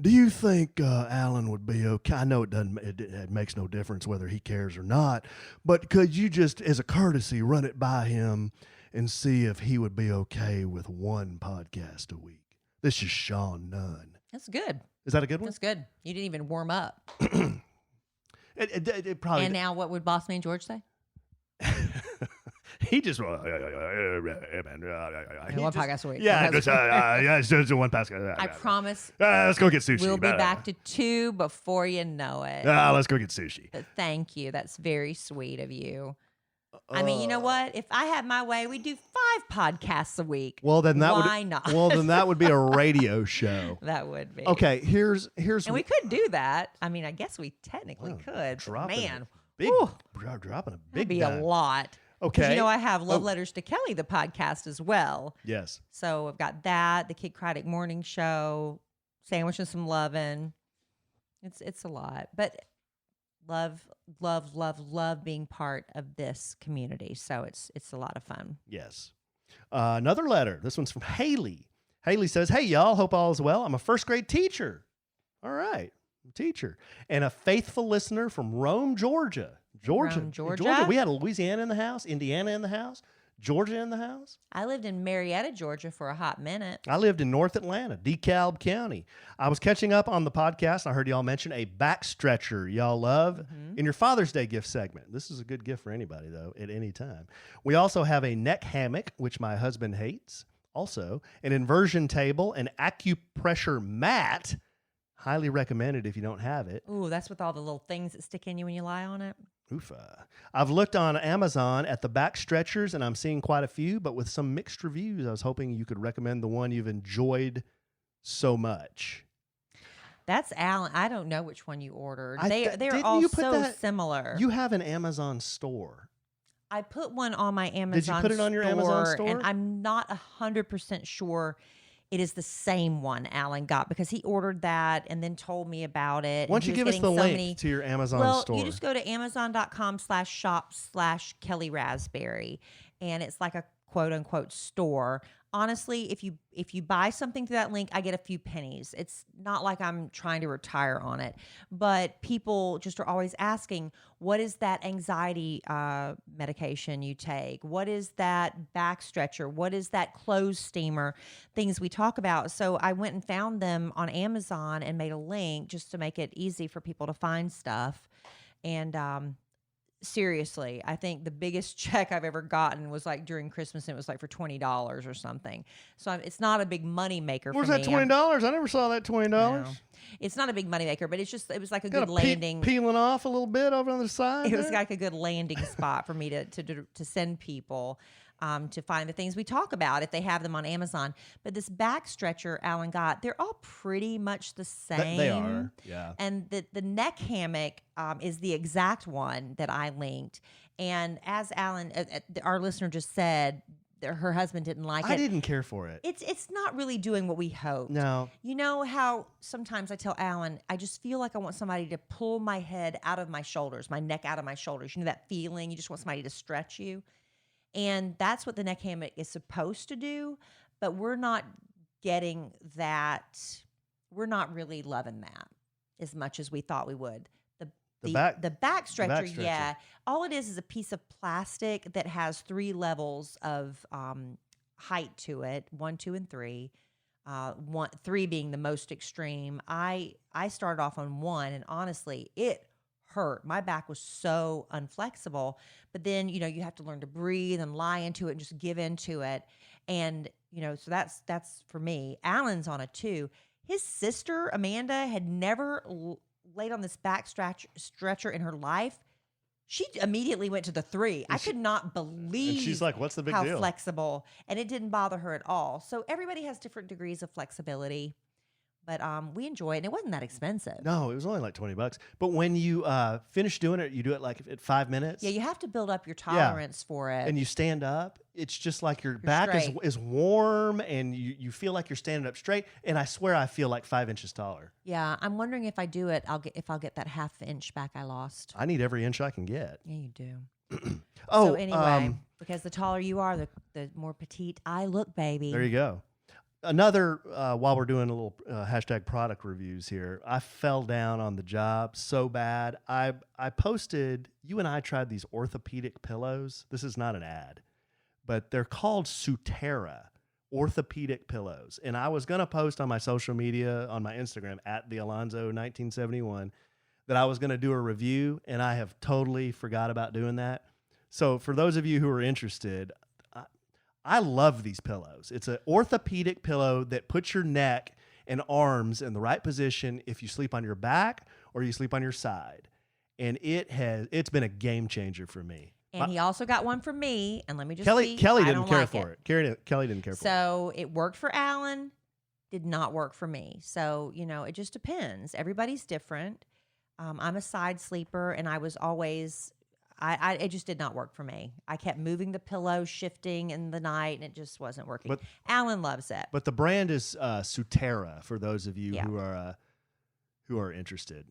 Speaker 2: Do you think Allen would be okay? I know it makes no difference whether he cares or not, but could you just, as a courtesy, run it by him and see if he would be okay with one podcast a week? This is Sean Nunn.
Speaker 1: That's good.
Speaker 2: Is that a good one?
Speaker 1: That's good. You didn't even warm up.
Speaker 2: It probably.
Speaker 1: And now what would Boss Man George say?
Speaker 2: He just
Speaker 1: One podcast a week.
Speaker 2: Yeah,
Speaker 1: One podcast
Speaker 2: it's just one podcast.
Speaker 1: I promise
Speaker 2: Let's go get sushi.
Speaker 1: we'll be back to 2 before you know it.
Speaker 2: Let's go get sushi.
Speaker 1: But thank you. That's very sweet of you. I mean, you know what? If I had my way, we'd do 5 podcasts a week.
Speaker 2: Well, then that
Speaker 1: Why not?
Speaker 2: Well, then that would be a radio show.
Speaker 1: That would be.
Speaker 2: Okay, here's
Speaker 1: And we could do that. I mean, I guess we technically could. But
Speaker 2: dropping
Speaker 1: man,
Speaker 2: big,
Speaker 1: whew,
Speaker 2: dropping a
Speaker 1: that'd
Speaker 2: big
Speaker 1: be
Speaker 2: dime.
Speaker 1: a lot. 'Cause,
Speaker 2: Okay,
Speaker 1: you know, I have Love Letters to Kellie, the podcast as well.
Speaker 2: yes.
Speaker 1: So I've got that, the Kid Craddock Morning Show, Sandwich and Some Lovin'. It's a lot, but love being part of this community. So it's a lot of fun.
Speaker 2: Yes. Another letter. This one's from Haley. Haley says, "Hey y'all, hope all is well. I'm a first grade teacher. All right, teacher, and a faithful listener from Rome, Georgia.
Speaker 1: Rome, Georgia.
Speaker 2: We had Louisiana in the house, Indiana in the house, Georgia in the house.
Speaker 1: I lived in Marietta, Georgia for a hot minute.
Speaker 2: I lived in North Atlanta, DeKalb County. I was catching up on the podcast. And I heard y'all mention a back stretcher y'all love in your Father's Day gift segment. This is a good gift for anybody, though, at any time. We also have a neck hammock, which my husband hates. Also, an inversion table, an acupressure mat. Highly recommended if you don't have it.
Speaker 1: Ooh, that's with all the little things that stick in you when you lie on it.
Speaker 2: Oofa. I've looked on Amazon at the back stretchers, and I'm seeing quite a few, but with some mixed reviews. I was hoping you could recommend the one you've enjoyed so much.
Speaker 1: That's Allen. I don't know which one you ordered.
Speaker 2: Didn't
Speaker 1: They're all
Speaker 2: you put
Speaker 1: so
Speaker 2: that-
Speaker 1: similar.
Speaker 2: You have an Amazon store.
Speaker 1: I put one on my Amazon
Speaker 2: put it on your Amazon store?
Speaker 1: And I'm not 100% sure it is the same one Allen got because he ordered that and then told me about it.
Speaker 2: Why don't you give us the link to your Amazon store?
Speaker 1: Well, you just go to amazon.com/shop/Kellie Raspberry, and it's like a quote unquote store. Honestly, if you buy something through that link, I get a few pennies. It's not like I'm trying to retire on it, but people just are always asking, what is that anxiety medication you take? What is that back stretcher? What is that clothes steamer? Things we talk about. So I went and found them on Amazon and made a link just to make it easy for people to find stuff. And Seriously, I think the biggest check I've ever gotten was like during Christmas, and it was like for $20 or something. So it's not a big money maker for
Speaker 2: Where's
Speaker 1: me.
Speaker 2: that $20? I never saw that $20.
Speaker 1: No, it's not a big money maker, but it was like a good landing.
Speaker 2: Peeling off a little bit over on the side.
Speaker 1: It was like a good landing spot for me to send people to find the things we talk about if they have them on Amazon. But this back stretcher Alan got, they're all pretty much the same.
Speaker 2: They are, yeah.
Speaker 1: And the neck hammock is the exact one that I linked. And as Alan, our listener just said, her husband didn't like it.
Speaker 2: I didn't care for it.
Speaker 1: It's not really doing what we hoped.
Speaker 2: No.
Speaker 1: You know how sometimes I tell Alan, I just feel like I want somebody to pull my head out of my shoulders, my neck out of my shoulders. You know that feeling? You just want somebody to stretch you. And that's what the neck hammock is supposed to do, but we're not getting that. We're not really loving that as much as we thought we would. The back stretcher, yeah. All it is a piece of plastic that has 3 levels of height to it, 1, 2, and 3. 3 being the most extreme. I started off on 1, and honestly, it hurt. My back was so unflexible. But then, you have to learn to breathe and lie into it and just give into it. And, so that's for me. Alan's on a 2. His sister, Amanda, had never laid on this back stretcher in her life. She immediately went to the 3. I could not believe.
Speaker 2: And she's like, "What's the big
Speaker 1: how
Speaker 2: deal?"
Speaker 1: Flexible, and it didn't bother her at all. So everybody has different degrees of flexibility, but we enjoy it, and it wasn't that expensive.
Speaker 2: No, it was only like $20. But when you finish doing it, you do it like at 5 minutes.
Speaker 1: Yeah, you have to build up your tolerance for it.
Speaker 2: And you stand up. It's just like your back is warm, and you feel like you're standing up straight. And I swear I feel like 5 inches taller.
Speaker 1: Yeah, I'm wondering if I do it, I'll get that half inch back I lost.
Speaker 2: I need every inch I can get.
Speaker 1: Yeah, you do.
Speaker 2: Oh,
Speaker 1: so anyway, because the taller you are, the more petite I look, baby.
Speaker 2: There you go. Another, while we're doing a little hashtag product reviews here, I fell down on the job so bad. I posted, you and I tried these orthopedic pillows. This is not an ad, but they're called Sutera orthopedic pillows. And I was going to post on my social media, on my Instagram, at the Alonzo1971, that I was going to do a review, and I have totally forgot about doing that. So for those of you who are interested, I love these pillows. It's an orthopedic pillow that puts your neck and arms in the right position if you sleep on your back or you sleep on your side. And it's been a game changer for me.
Speaker 1: And he also got one for me. And let me just
Speaker 2: Kellie didn't care for it. Kellie didn't care for it.
Speaker 1: So it worked for Alan, did not work for me. So, it just depends. Everybody's different. I'm a side sleeper, and I was always... it just did not work for me. I kept moving the pillow, shifting in the night, and it just wasn't working. But Alan loves it.
Speaker 2: But the brand is Sutera for those of you who are interested.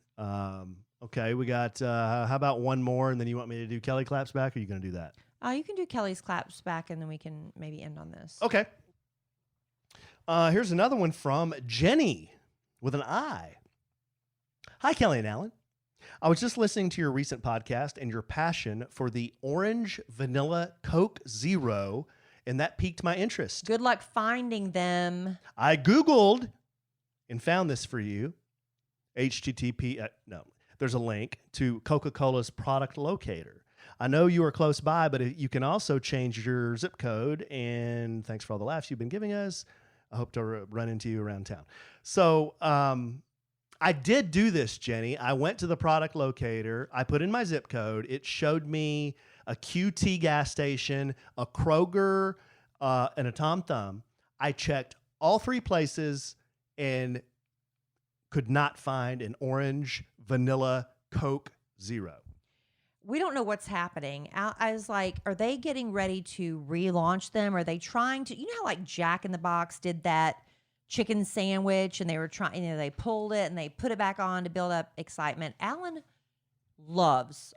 Speaker 2: Okay, we got. How about one more, and then you want me to do Kellie Claps Back, or are you going to do that?
Speaker 1: You can do Kellie's Claps Back, and then we can maybe end on this.
Speaker 2: Okay. Here's another one from Jenny with an I. Hi, Kellie and Allen. I was just listening to your recent podcast and your passion for the orange vanilla Coke Zero, and that piqued my interest.
Speaker 1: Good luck finding them.
Speaker 2: I Googled and found this for you. There's a link to Coca-Cola's product locator. I know you are close by, but you can also change your zip code, and thanks for all the laughs you've been giving us. I hope to run into you around town. So, I did do this, Jenny. I went to the product locator. I put in my zip code. It showed me a QT gas station, a Kroger, and a Tom Thumb. I checked all 3 places and could not find an orange vanilla Coke Zero.
Speaker 1: We don't know what's happening. I was like, are they getting ready to relaunch them? Are they trying to, how like Jack in the Box did that chicken sandwich, and they were trying, they pulled it and they put it back on to build up excitement. Alan loves,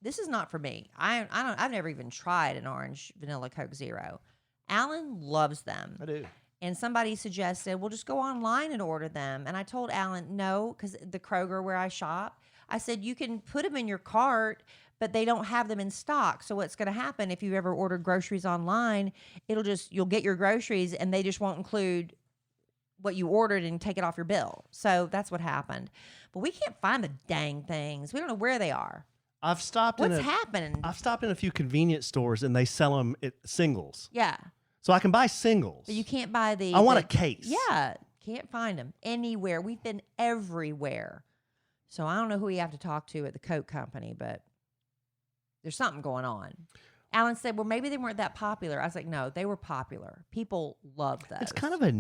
Speaker 1: this is not for me. I've never even tried an orange vanilla Coke Zero. Alan loves them.
Speaker 2: I do.
Speaker 1: And somebody suggested, well, just go online and order them. And I told Alan, no, because the Kroger where I shop, I said, you can put them in your cart, but they don't have them in stock. So what's going to happen if you ever order groceries online, you'll get your groceries and they just won't include what you ordered and take it off your bill. So that's what happened. But we can't find the dang things. We don't know where they are.
Speaker 2: I've stopped
Speaker 1: What's
Speaker 2: in
Speaker 1: happening?
Speaker 2: I've stopped in a few convenience stores and they sell them singles.
Speaker 1: Yeah.
Speaker 2: So I can buy singles.
Speaker 1: But you can't buy the...
Speaker 2: I want a case.
Speaker 1: Yeah. Can't find them anywhere. We've been everywhere. So I don't know who you have to talk to at the Coke company, but there's something going on. Alan said, well, maybe they weren't that popular. I was like, no, they were popular. People love those.
Speaker 2: It's kind of a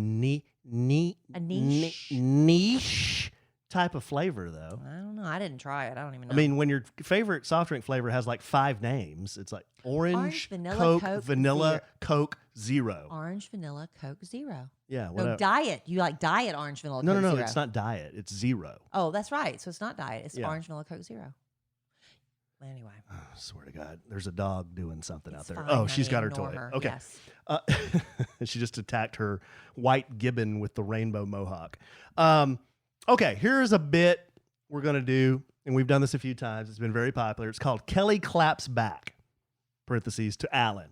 Speaker 2: niche type of flavor, though.
Speaker 1: I don't know. I didn't try it. I don't even know.
Speaker 2: I mean, when your favorite soft drink flavor has like 5 names, it's like orange,
Speaker 1: vanilla,
Speaker 2: Coke, vanilla, Coke, Zero.
Speaker 1: Orange, vanilla, Coke, Zero.
Speaker 2: Yeah.
Speaker 1: No, diet. You like diet orange, vanilla, Coke,
Speaker 2: No,
Speaker 1: Zero.
Speaker 2: it's not diet. It's Zero.
Speaker 1: Oh, that's right. So it's not diet. It's
Speaker 2: Yeah.
Speaker 1: orange, vanilla, Coke, Zero. Anyway.
Speaker 2: Oh, I swear to God, there's a dog doing something out there.
Speaker 1: Fine,
Speaker 2: Oh, she's got
Speaker 1: honey,
Speaker 2: her
Speaker 1: ignore
Speaker 2: toy.
Speaker 1: her.
Speaker 2: Okay.
Speaker 1: Yes.
Speaker 2: She just attacked her white gibbon with the rainbow mohawk. Okay, here's a bit we're going to do, and we've done this a few times. It's been very popular. It's called Kellie Claps Back, parentheses, to Allen.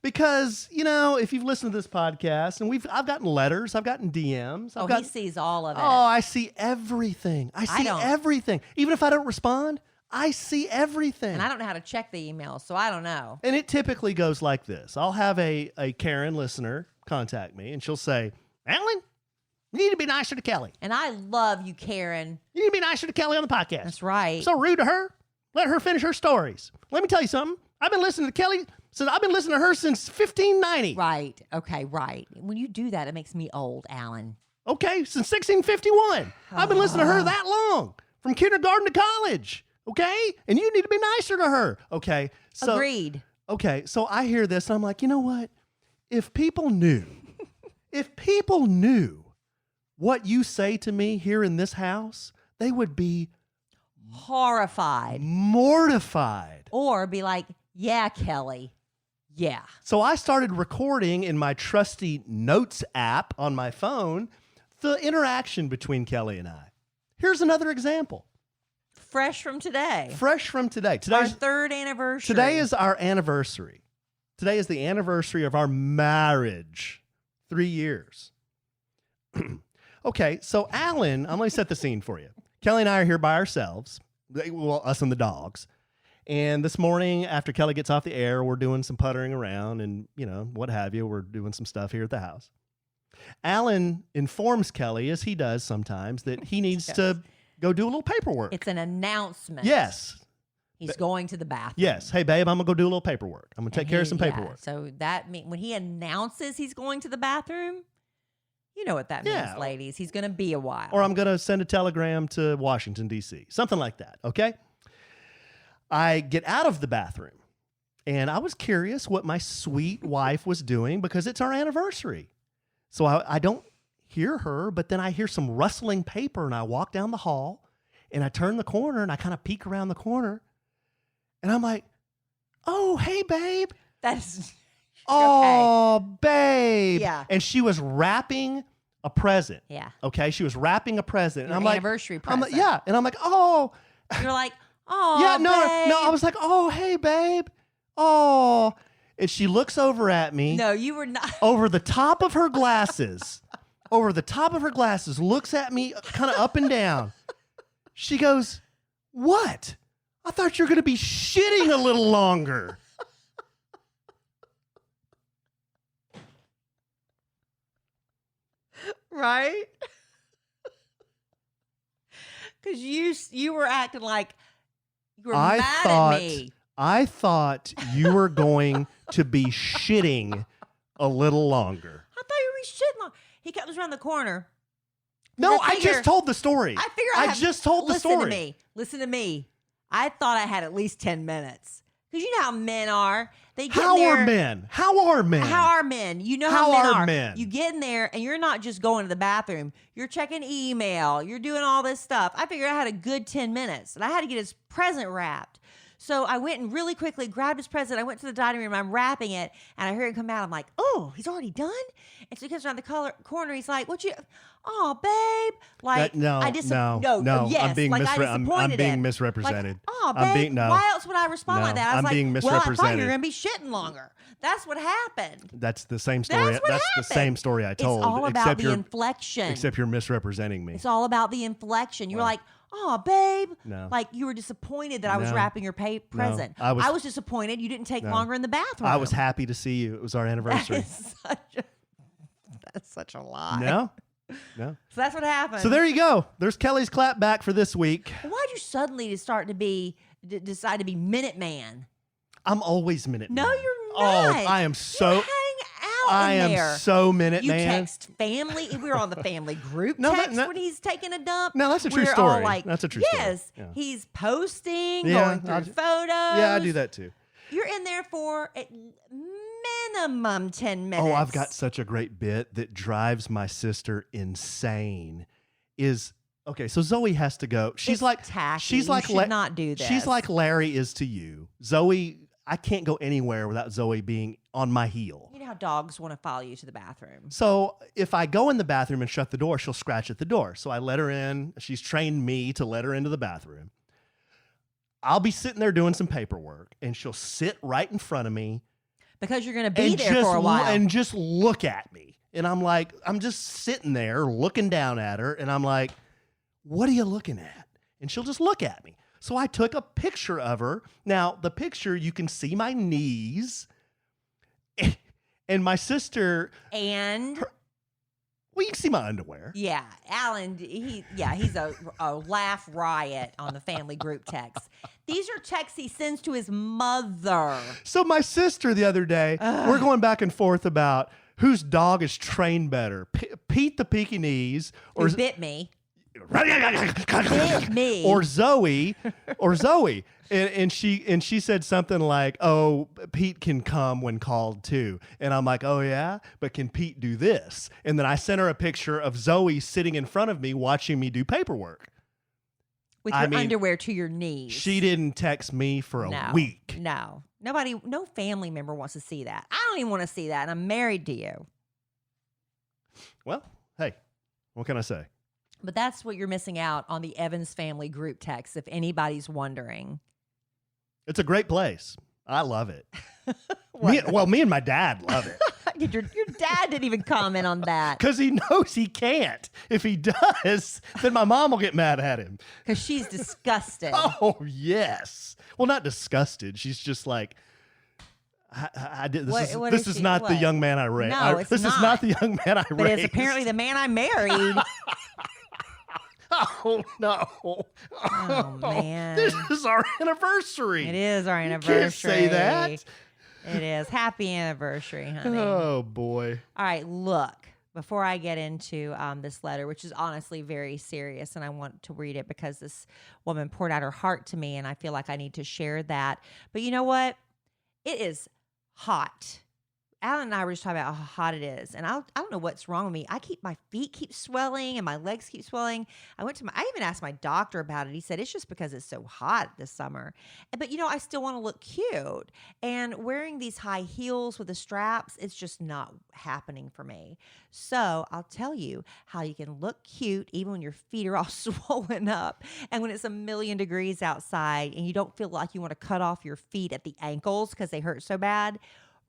Speaker 2: Because, you know, if you've listened to this podcast, and I've gotten letters, I've gotten DMs.
Speaker 1: He sees all of it.
Speaker 2: Oh, I see everything. I see
Speaker 1: don't.
Speaker 2: everything. Even if I don't respond, I see everything.
Speaker 1: And I don't know how to check the emails, so I don't know.
Speaker 2: And it typically goes like this. I'll have a Karen listener contact me, and she'll say, Alan, you need to be nicer to Kellie.
Speaker 1: And I love you, Karen.
Speaker 2: You need to be nicer to Kellie on the podcast.
Speaker 1: That's right.
Speaker 2: So rude to her. Let her finish her stories. Let me tell you something. I've been listening to Kellie I've been listening to her since 1590.
Speaker 1: Right. Okay, right. When you do that, it makes me old, Alan.
Speaker 2: Okay, since 1651. I've been listening to her that long. From kindergarten to college. Okay? And you need to be nicer to her. Okay. So,
Speaker 1: agreed.
Speaker 2: Okay, so I hear this and I'm like, you know what? If people knew what you say to me here in this house, they would be
Speaker 1: horrified,
Speaker 2: mortified,
Speaker 1: or be like, yeah, Kellie. Yeah.
Speaker 2: So I started recording in my trusty notes app on my phone the interaction between Kellie and I. Here's another example.
Speaker 1: Fresh from today.
Speaker 2: Fresh from today.
Speaker 1: Our third anniversary.
Speaker 2: Today is our anniversary. Today is the anniversary of our marriage. 3 years. Okay, so Alan, I'm going to set the scene for you. Kellie and I are here by ourselves. Well, us and the dogs. And this morning, after Kellie gets off the air, we're doing some puttering around and, you know, what have you. We're doing some stuff here at the house. Alan informs Kellie, as he does sometimes, that he needs to go do a little paperwork.
Speaker 1: It's an announcement.
Speaker 2: Yes.
Speaker 1: He's going to the bathroom.
Speaker 2: Yes. Hey, babe, I'm going to go do a little paperwork. I'm going to take care of some paperwork.
Speaker 1: So that means when he announces he's going to the bathroom, you know what that means, ladies. He's going to be a while.
Speaker 2: Or I'm going to send a telegram to Washington, D.C. Something like that, okay? I get out of the bathroom, and I was curious what my sweet wife was doing because it's our anniversary. So I don't hear her, but then I hear some rustling paper, and I walk down the hall, and I turn the corner, and I kind of peek around the corner, and I'm like, oh, hey, babe.
Speaker 1: That's...
Speaker 2: Oh, babe.
Speaker 1: Yeah.
Speaker 2: And she was wrapping a present.
Speaker 1: Yeah.
Speaker 2: Okay. She was wrapping a present. And
Speaker 1: Your
Speaker 2: I'm like,
Speaker 1: anniversary present.
Speaker 2: Yeah. And I'm like, oh.
Speaker 1: You're like, oh,
Speaker 2: yeah, no,
Speaker 1: babe.
Speaker 2: no. I was like, oh, hey, babe. Oh. And she looks over at me.
Speaker 1: No, you were not.
Speaker 2: Over the top of her glasses. Over the top of her glasses, looks at me kind of up and down. She goes, what? I thought you were going to be shitting a little longer.
Speaker 1: Right? Because you were acting like you were mad at me.
Speaker 2: I thought you were going to be shitting a little longer.
Speaker 1: I thought you were shitting long. He comes around the corner.
Speaker 2: No, I just told the story.
Speaker 1: I figure
Speaker 2: I just told the story.
Speaker 1: Listen to me. Listen to me. I thought I had at least 10 minutes. Because you know how men are. They get in there.
Speaker 2: How are men? How are men?
Speaker 1: How are men? You know
Speaker 2: How
Speaker 1: how men
Speaker 2: are
Speaker 1: are.
Speaker 2: men?
Speaker 1: You get in there and you're not just going to the bathroom. You're checking email. You're doing all this stuff. I figured I had a good 10 minutes. And I had to get his present wrapped. So I went and really quickly grabbed his present. I went to the dining room. I'm wrapping it. And I heard him come out. I'm like, oh, he's already done? And so he comes around the corner. He's like, what you... Oh, babe. Like,
Speaker 2: no,
Speaker 1: yes.
Speaker 2: I'm being, I'm being
Speaker 1: him.
Speaker 2: misrepresented.
Speaker 1: Like, oh, babe, why else would I respond like that? I was like,
Speaker 2: being
Speaker 1: well, I thought
Speaker 2: misrepresented.
Speaker 1: you were going to be shitting longer. That's what happened.
Speaker 2: That's the same story. That's the same story I told.
Speaker 1: It's all about the inflection.
Speaker 2: Except you're misrepresenting me.
Speaker 1: It's all about the inflection. You were like, oh, babe.
Speaker 2: No.
Speaker 1: Like you were disappointed that I was
Speaker 2: No.
Speaker 1: wrapping your present.
Speaker 2: I was
Speaker 1: disappointed you didn't take
Speaker 2: No.
Speaker 1: longer in the bathroom.
Speaker 2: I was happy to see you. It was our anniversary.
Speaker 1: That's such a lie.
Speaker 2: No.
Speaker 1: So that's what happened.
Speaker 2: So there you go. There's Kellie's clap back for this week.
Speaker 1: Why'd you suddenly decide to be Minuteman?
Speaker 2: I'm always Minute
Speaker 1: No,
Speaker 2: Man.
Speaker 1: you're
Speaker 2: Oh,
Speaker 1: not.
Speaker 2: I am so.
Speaker 1: You hang out in there.
Speaker 2: am so Minute
Speaker 1: You
Speaker 2: Man.
Speaker 1: text family. We were on the family group
Speaker 2: No,
Speaker 1: text
Speaker 2: that-
Speaker 1: when he's taking a dump.
Speaker 2: No, that's a true
Speaker 1: We're
Speaker 2: story.
Speaker 1: all like,
Speaker 2: That's a true
Speaker 1: yes,
Speaker 2: story. Yeah.
Speaker 1: he's posting,
Speaker 2: Yeah,
Speaker 1: going through photos.
Speaker 2: Yeah, I do that too.
Speaker 1: You're in there for at minimum 10 minutes.
Speaker 2: Oh, I've got such a great bit that drives my sister insane. Okay, so Zoe has to go. She's like
Speaker 1: tacky.
Speaker 2: She's like
Speaker 1: you should not do this.
Speaker 2: She's like Larry is to you. Zoe, I can't go anywhere without Zoe being on my heel.
Speaker 1: You know how dogs want to follow you to the bathroom.
Speaker 2: So if I go in the bathroom and shut the door, she'll scratch at the door. So I let her in. She's trained me to let her into the bathroom. I'll be sitting there doing some paperwork, and she'll sit right in front of me.
Speaker 1: Because you're going to be there for a while.
Speaker 2: And just look at me. And I'm like, I'm just sitting there looking down at her, and I'm like, what are you looking at? And she'll just look at me. So I took a picture of her. Now, the picture, you can see my knees. And my sister...
Speaker 1: And...
Speaker 2: Well, you can see my underwear.
Speaker 1: Yeah, Alan, he's a laugh riot on the family group text. These are texts he sends to his mother.
Speaker 2: So my sister the other day, we're going back and forth about whose dog is trained better, Pete the Pekingese,
Speaker 1: or bit me.
Speaker 2: Bit me. Or Zoe. And she said something like, oh, Pete can come when called too. And I'm like, oh yeah, but can Pete do this? And then I sent her a picture of Zoe sitting in front of me watching me do paperwork.
Speaker 1: With your underwear to your knees.
Speaker 2: She didn't text me for a week.
Speaker 1: No. No family member wants to see that. I don't even want to see that, and I'm married to you.
Speaker 2: Well, hey, what can I say?
Speaker 1: But that's what you're missing out on the Evans family group text, if anybody's wondering.
Speaker 2: It's a great place. I love it. Me and my dad love it.
Speaker 1: Your dad didn't even comment on that.
Speaker 2: Because he knows he can't. If he does, then my mom will get mad at him.
Speaker 1: Because she's disgusted.
Speaker 2: Oh, yes. Well, not disgusted. She's just like, I did this. This is not the young man I raised.
Speaker 1: No, it's
Speaker 2: this
Speaker 1: not.
Speaker 2: is not the young man I raised.
Speaker 1: But it's apparently the man I married.
Speaker 2: Oh, no.
Speaker 1: Oh, man.
Speaker 2: This is our anniversary.
Speaker 1: It is our anniversary.
Speaker 2: You can't say that.
Speaker 1: It is. Happy anniversary, honey.
Speaker 2: Oh, boy.
Speaker 1: All right, look. Before I get into this letter, which is honestly very serious, and I want to read it because this woman poured out her heart to me, and I feel like I need to share that. But you know what? It is hot. Alan and I were just talking about how hot it is, and I don't know what's wrong with me. My feet keep swelling and my legs keep swelling. I even asked my doctor about it. He said it's just because it's so hot this summer. But I still want to look cute, and wearing these high heels with the straps, it's just not happening for me. So I'll tell you how you can look cute even when your feet are all swollen up, and when it's 1,000,000 degrees outside, and you don't feel like you want to cut off your feet at the ankles because they hurt so bad.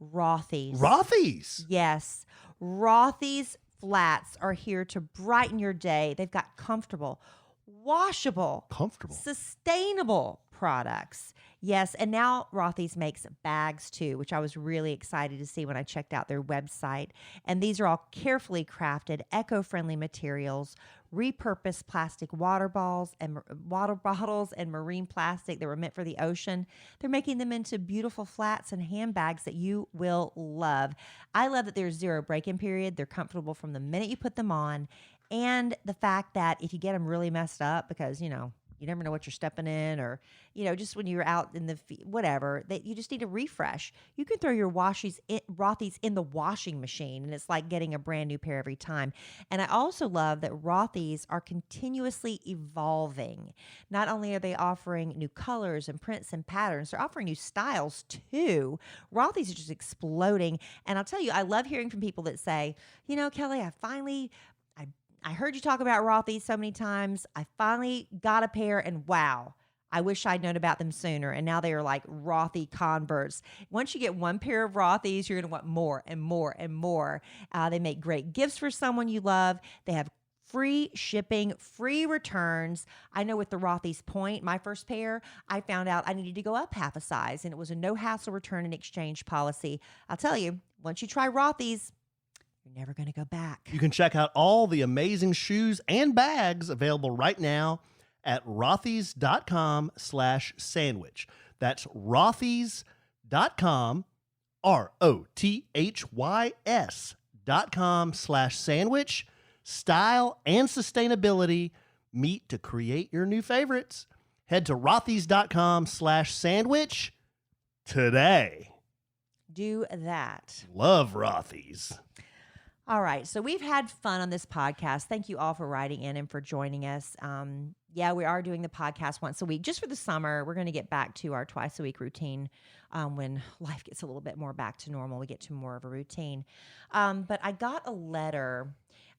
Speaker 1: Rothy's. Yes. Rothy's flats are here to brighten your day. They've got comfortable, washable, sustainable products. Yes, and now Rothy's makes bags too, which I was really excited to see when I checked out their website. And these are all carefully crafted, eco-friendly materials, repurposed plastic water bottles and marine plastic that were meant for the ocean. They're making them into beautiful flats and handbags that you will love. I love that there's 0 break-in period. They're comfortable from the minute you put them on. And the fact that if you get them really messed up, because, you never know what you're stepping in, or, just when you're out in the whatever, that you just need a refresh. You can throw your Rothy's in the washing machine, and it's like getting a brand new pair every time. And I also love that Rothy's are continuously evolving. Not only are they offering new colors and prints and patterns, they're offering new styles too. Rothy's are just exploding. And I'll tell you, I love hearing from people that say, Kellie, I heard you talk about Rothy's so many times. I finally got a pair, and wow, I wish I'd known about them sooner. And now they are like Rothy converts. Once you get one pair of Rothy's, you're going to want more and more and more. They make great gifts for someone you love. They have free shipping, free returns. I know with the Rothy's Point, my first pair, I found out I needed to go up half a size, and it was a no-hassle return and exchange policy. I'll tell you, once you try Rothy's, you're never going to go back.
Speaker 2: You can check out all the amazing shoes and bags available right now at rothys.com/sandwich. That's rothys.com, rothys.com/sandwich. Style and sustainability meet to create your new favorites. Head to rothys.com/sandwich today.
Speaker 1: Do that.
Speaker 2: Love Rothys.
Speaker 1: All right. So we've had fun on this podcast. Thank you all for writing in and for joining us. Yeah, we are doing the podcast once a week. Just for the summer, we're going to get back to our twice-a-week routine when life gets a little bit more back to normal. We get to more of a routine. But I got a letter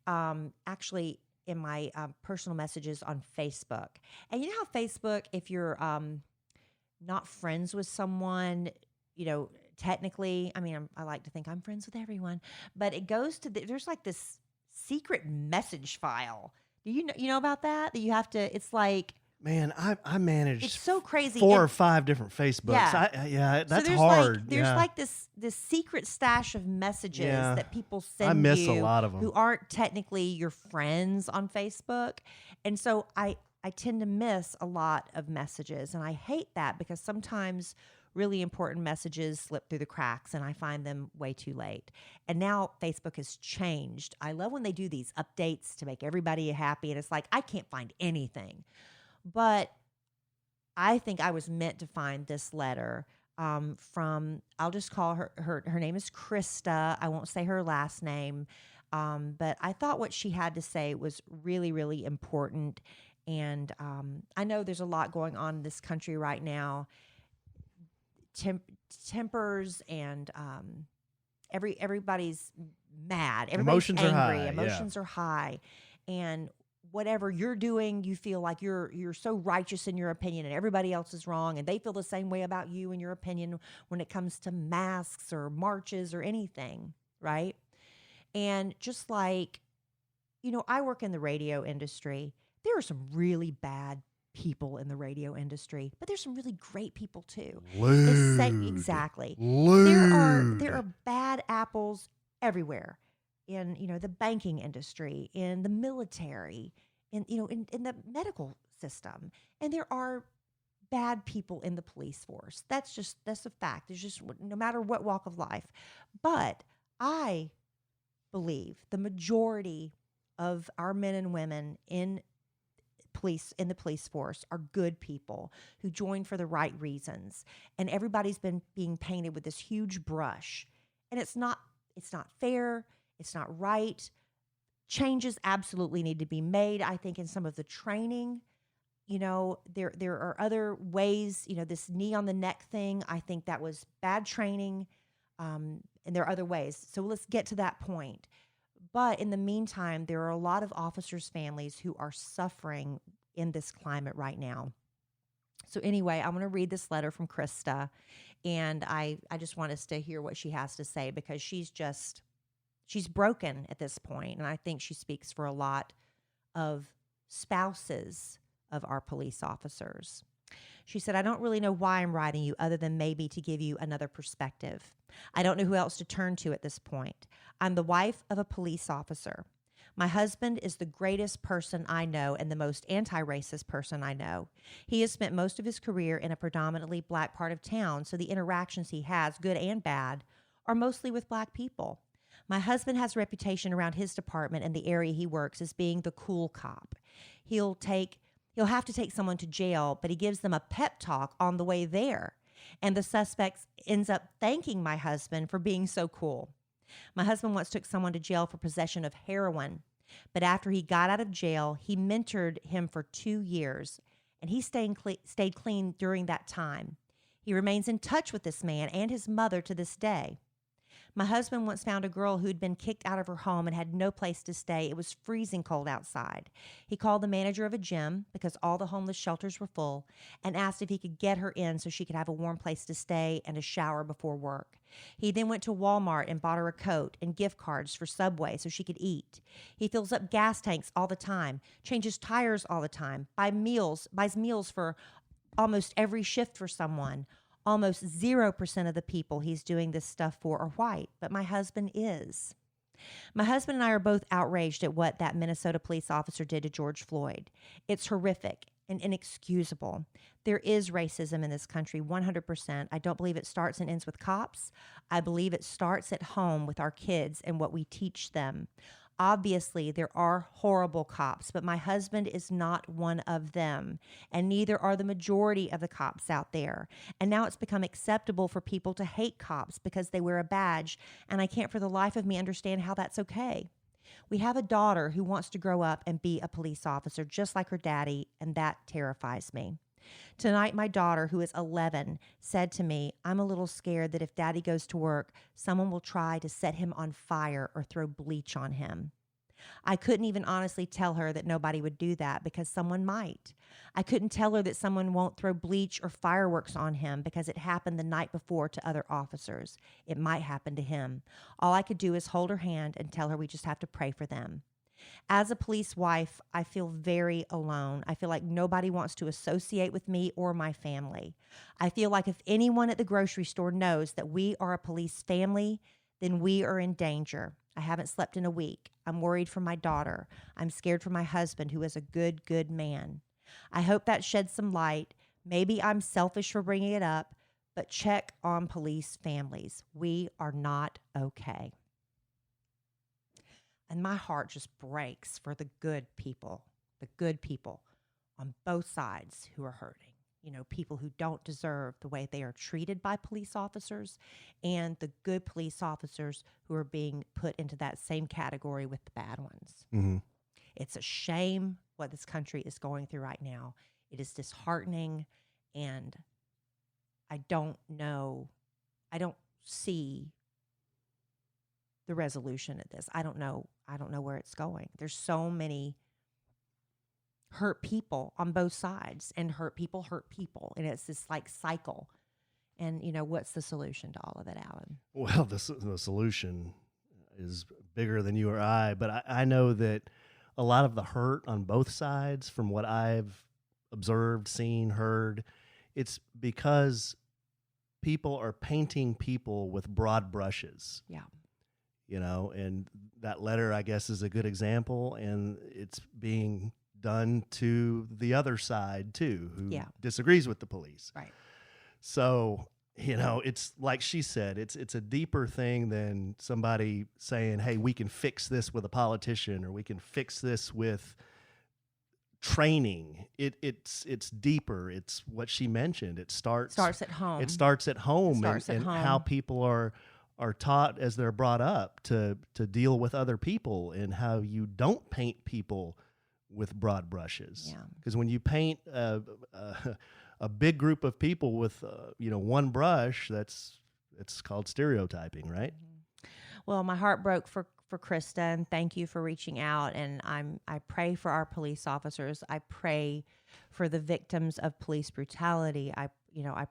Speaker 1: actually in my personal messages on Facebook. And you know how Facebook, if you're not friends with someone, technically, I like to think I'm friends with everyone, but it goes to there's like this secret message file. Do you know about that? That you have to, it's like,
Speaker 2: man, I managed
Speaker 1: it's so crazy.
Speaker 2: 4 or 5 different Facebooks. That's hard.
Speaker 1: There's like this secret stash of messages that people send
Speaker 2: I miss
Speaker 1: you
Speaker 2: a lot of them
Speaker 1: who aren't technically your friends on Facebook. And so I tend to miss a lot of messages, and I hate that because sometimes really important messages slip through the cracks and I find them way too late. And now Facebook has changed. I love when they do these updates to make everybody happy, and it's like, I can't find anything. But I think I was meant to find this letter from, I'll just call her name is Krista. I won't say her last name. But I thought what she had to say was really, really important. And I know there's a lot going on in this country right now. Tempers and everybody's mad. Everybody's angry. Emotions are high. And whatever you're doing, you feel like you're so righteous in your opinion and everybody else is wrong, and they feel the same way about you and your opinion when it comes to masks or marches or anything, right? And just like, I work in the radio industry. There are some really bad people in the radio industry, but there's some really great people too. Exactly. There are bad apples everywhere. In the banking industry, in the military, in the medical system, and there are bad people in the police force. That's a fact. There's just, no matter what walk of life. But I believe the majority of our men and women in the police force are good people who join for the right reasons, and everybody's been being painted with this huge brush, and it's not fair. It's not right. Changes absolutely need to be made. I think in some of the training, there are other ways, this knee on the neck thing, I think that was bad training. And there are other ways. So let's get to that point. But in the meantime, there are a lot of officers' families who are suffering in this climate right now. So anyway, I'm going to read this letter from Krista, and I just want us to hear what she has to say, because she's broken at this point, and I think she speaks for a lot of spouses of our police officers. She said, I don't really know why I'm writing you other than maybe to give you another perspective. I don't know who else to turn to at this point. I'm the wife of a police officer. My husband is the greatest person I know and the most anti-racist person I know. He has spent most of his career in a predominantly black part of town, so the interactions he has, good and bad, are mostly with black people. My husband has a reputation around his department and the area he works as being the cool cop. He'll have to take someone to jail, but he gives them a pep talk on the way there. And the suspect ends up thanking my husband for being so cool. My husband once took someone to jail for possession of heroin, but after he got out of jail, he mentored him for 2 years, and he stayed clean during that time. He remains in touch with this man and his mother to this day.
Speaker 3: My husband once found a girl who'd been kicked out of her home and had no place to stay. It was freezing cold outside. He called the manager of a gym, because all the homeless shelters were full, and asked if he could get her in so she could have a warm place to stay and a shower before work. He then went to Walmart and bought her a coat and gift cards for Subway so she could eat. He fills up gas tanks all the time, changes tires all the time, buys meals for almost every shift for someone. Almost 0% of the people he's doing this stuff for are white, but my husband is. My husband and I are both outraged at what that Minnesota police officer did to George Floyd. It's horrific and inexcusable. There is racism in this country, 100%. I don't believe it starts and ends with cops. I believe it starts at home with our kids and what we teach them. Obviously, there are horrible cops, but my husband is not one of them, and neither are the majority of the cops out there. And now it's become acceptable for people to hate cops because they wear a badge, and I can't for the life of me understand how that's okay. We have a daughter who wants to grow up and be a police officer just like her daddy, and that terrifies me. Tonight, my daughter, who is 11, said to me, "I'm a little scared that if Daddy goes to work, someone will try to set him on fire or throw bleach on him." I couldn't even honestly tell her that nobody would do that because someone might. I couldn't tell her that someone won't throw bleach or fireworks on him because it happened the night before to other officers. It might happen to him. All I could do is hold her hand and tell her we just have to pray for them. As a police wife, I feel very alone. I feel like nobody wants to associate with me or my family. I feel like if anyone at the grocery store knows that we are a police family, then we are in danger. I haven't slept in a week. I'm worried for my daughter. I'm scared for my husband, who is a good man. I hope that sheds some light. Maybe I'm selfish for bringing it up, but check on police families. We are not okay. And my heart just breaks for the good people on both sides who are hurting. You know, people who don't deserve the way they are treated by police officers, and the good police officers who are being put into that same category with the bad ones.
Speaker 2: Mm-hmm.
Speaker 3: It's a shame what this country is going through right now. It is disheartening, and I don't see the resolution of this. I don't know where it's going. There's so many hurt people on both sides, and hurt people, and it's this like cycle. And you know, what's the solution to all of it, Alan?
Speaker 2: Well, the solution is bigger than you or I, but I know that a lot of the hurt on both sides, from what I've observed, seen, heard, it's because people are painting people with broad brushes.
Speaker 3: Yeah.
Speaker 2: You know, and that letter, I guess, is a good example, and it's being done to the other side too, who disagrees with the police.
Speaker 3: Right.
Speaker 2: So, you know, it's like she said, it's a deeper thing than somebody saying, "Hey, we can fix this with a politician, or we can fix this with training." It's deeper. It's what she mentioned. It starts
Speaker 3: at home.
Speaker 2: It starts at home, and how people are taught as they're brought up to deal with other people, and how you don't paint people with broad brushes.
Speaker 3: Yeah.
Speaker 2: Because when you paint a big group of people with one brush, it's called stereotyping, right?
Speaker 3: Mm-hmm. Well, my heart broke for Krista, and thank you for reaching out. And I pray for our police officers. I pray for the victims of police brutality. I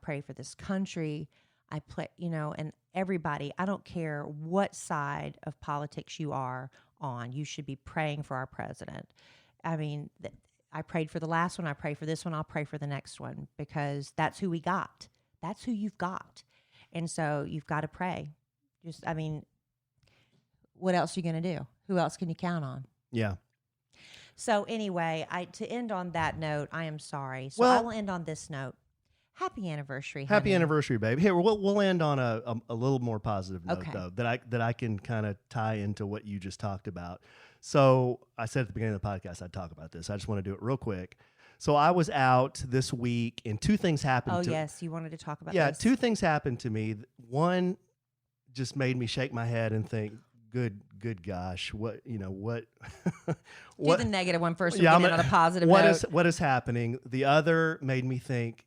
Speaker 3: pray for this country. And everybody. I don't care what side of politics you are on. You should be praying for our president. I mean, I prayed for the last one. I pray for this one. I'll pray for the next one, because that's who we got. That's who you've got. And so you've got to pray. What else are you going to do? Who else can you count on?
Speaker 2: Yeah.
Speaker 3: So anyway, to end on that note, I am sorry. So I will end on this note. Happy anniversary, honey.
Speaker 2: Happy anniversary, baby. Here, we'll end on a little more positive note, though, that I can kind of tie into what you just talked about. So I said at the beginning of the podcast I'd talk about this. I just want to do it real quick. So I was out this week, and two things happened.
Speaker 3: Oh, yes, you wanted to talk about this.
Speaker 2: Yeah, two things happened to me. One just made me shake my head and think, good gosh, what
Speaker 3: do the negative one first. Yeah, on a positive
Speaker 2: note. What is happening? The other made me think,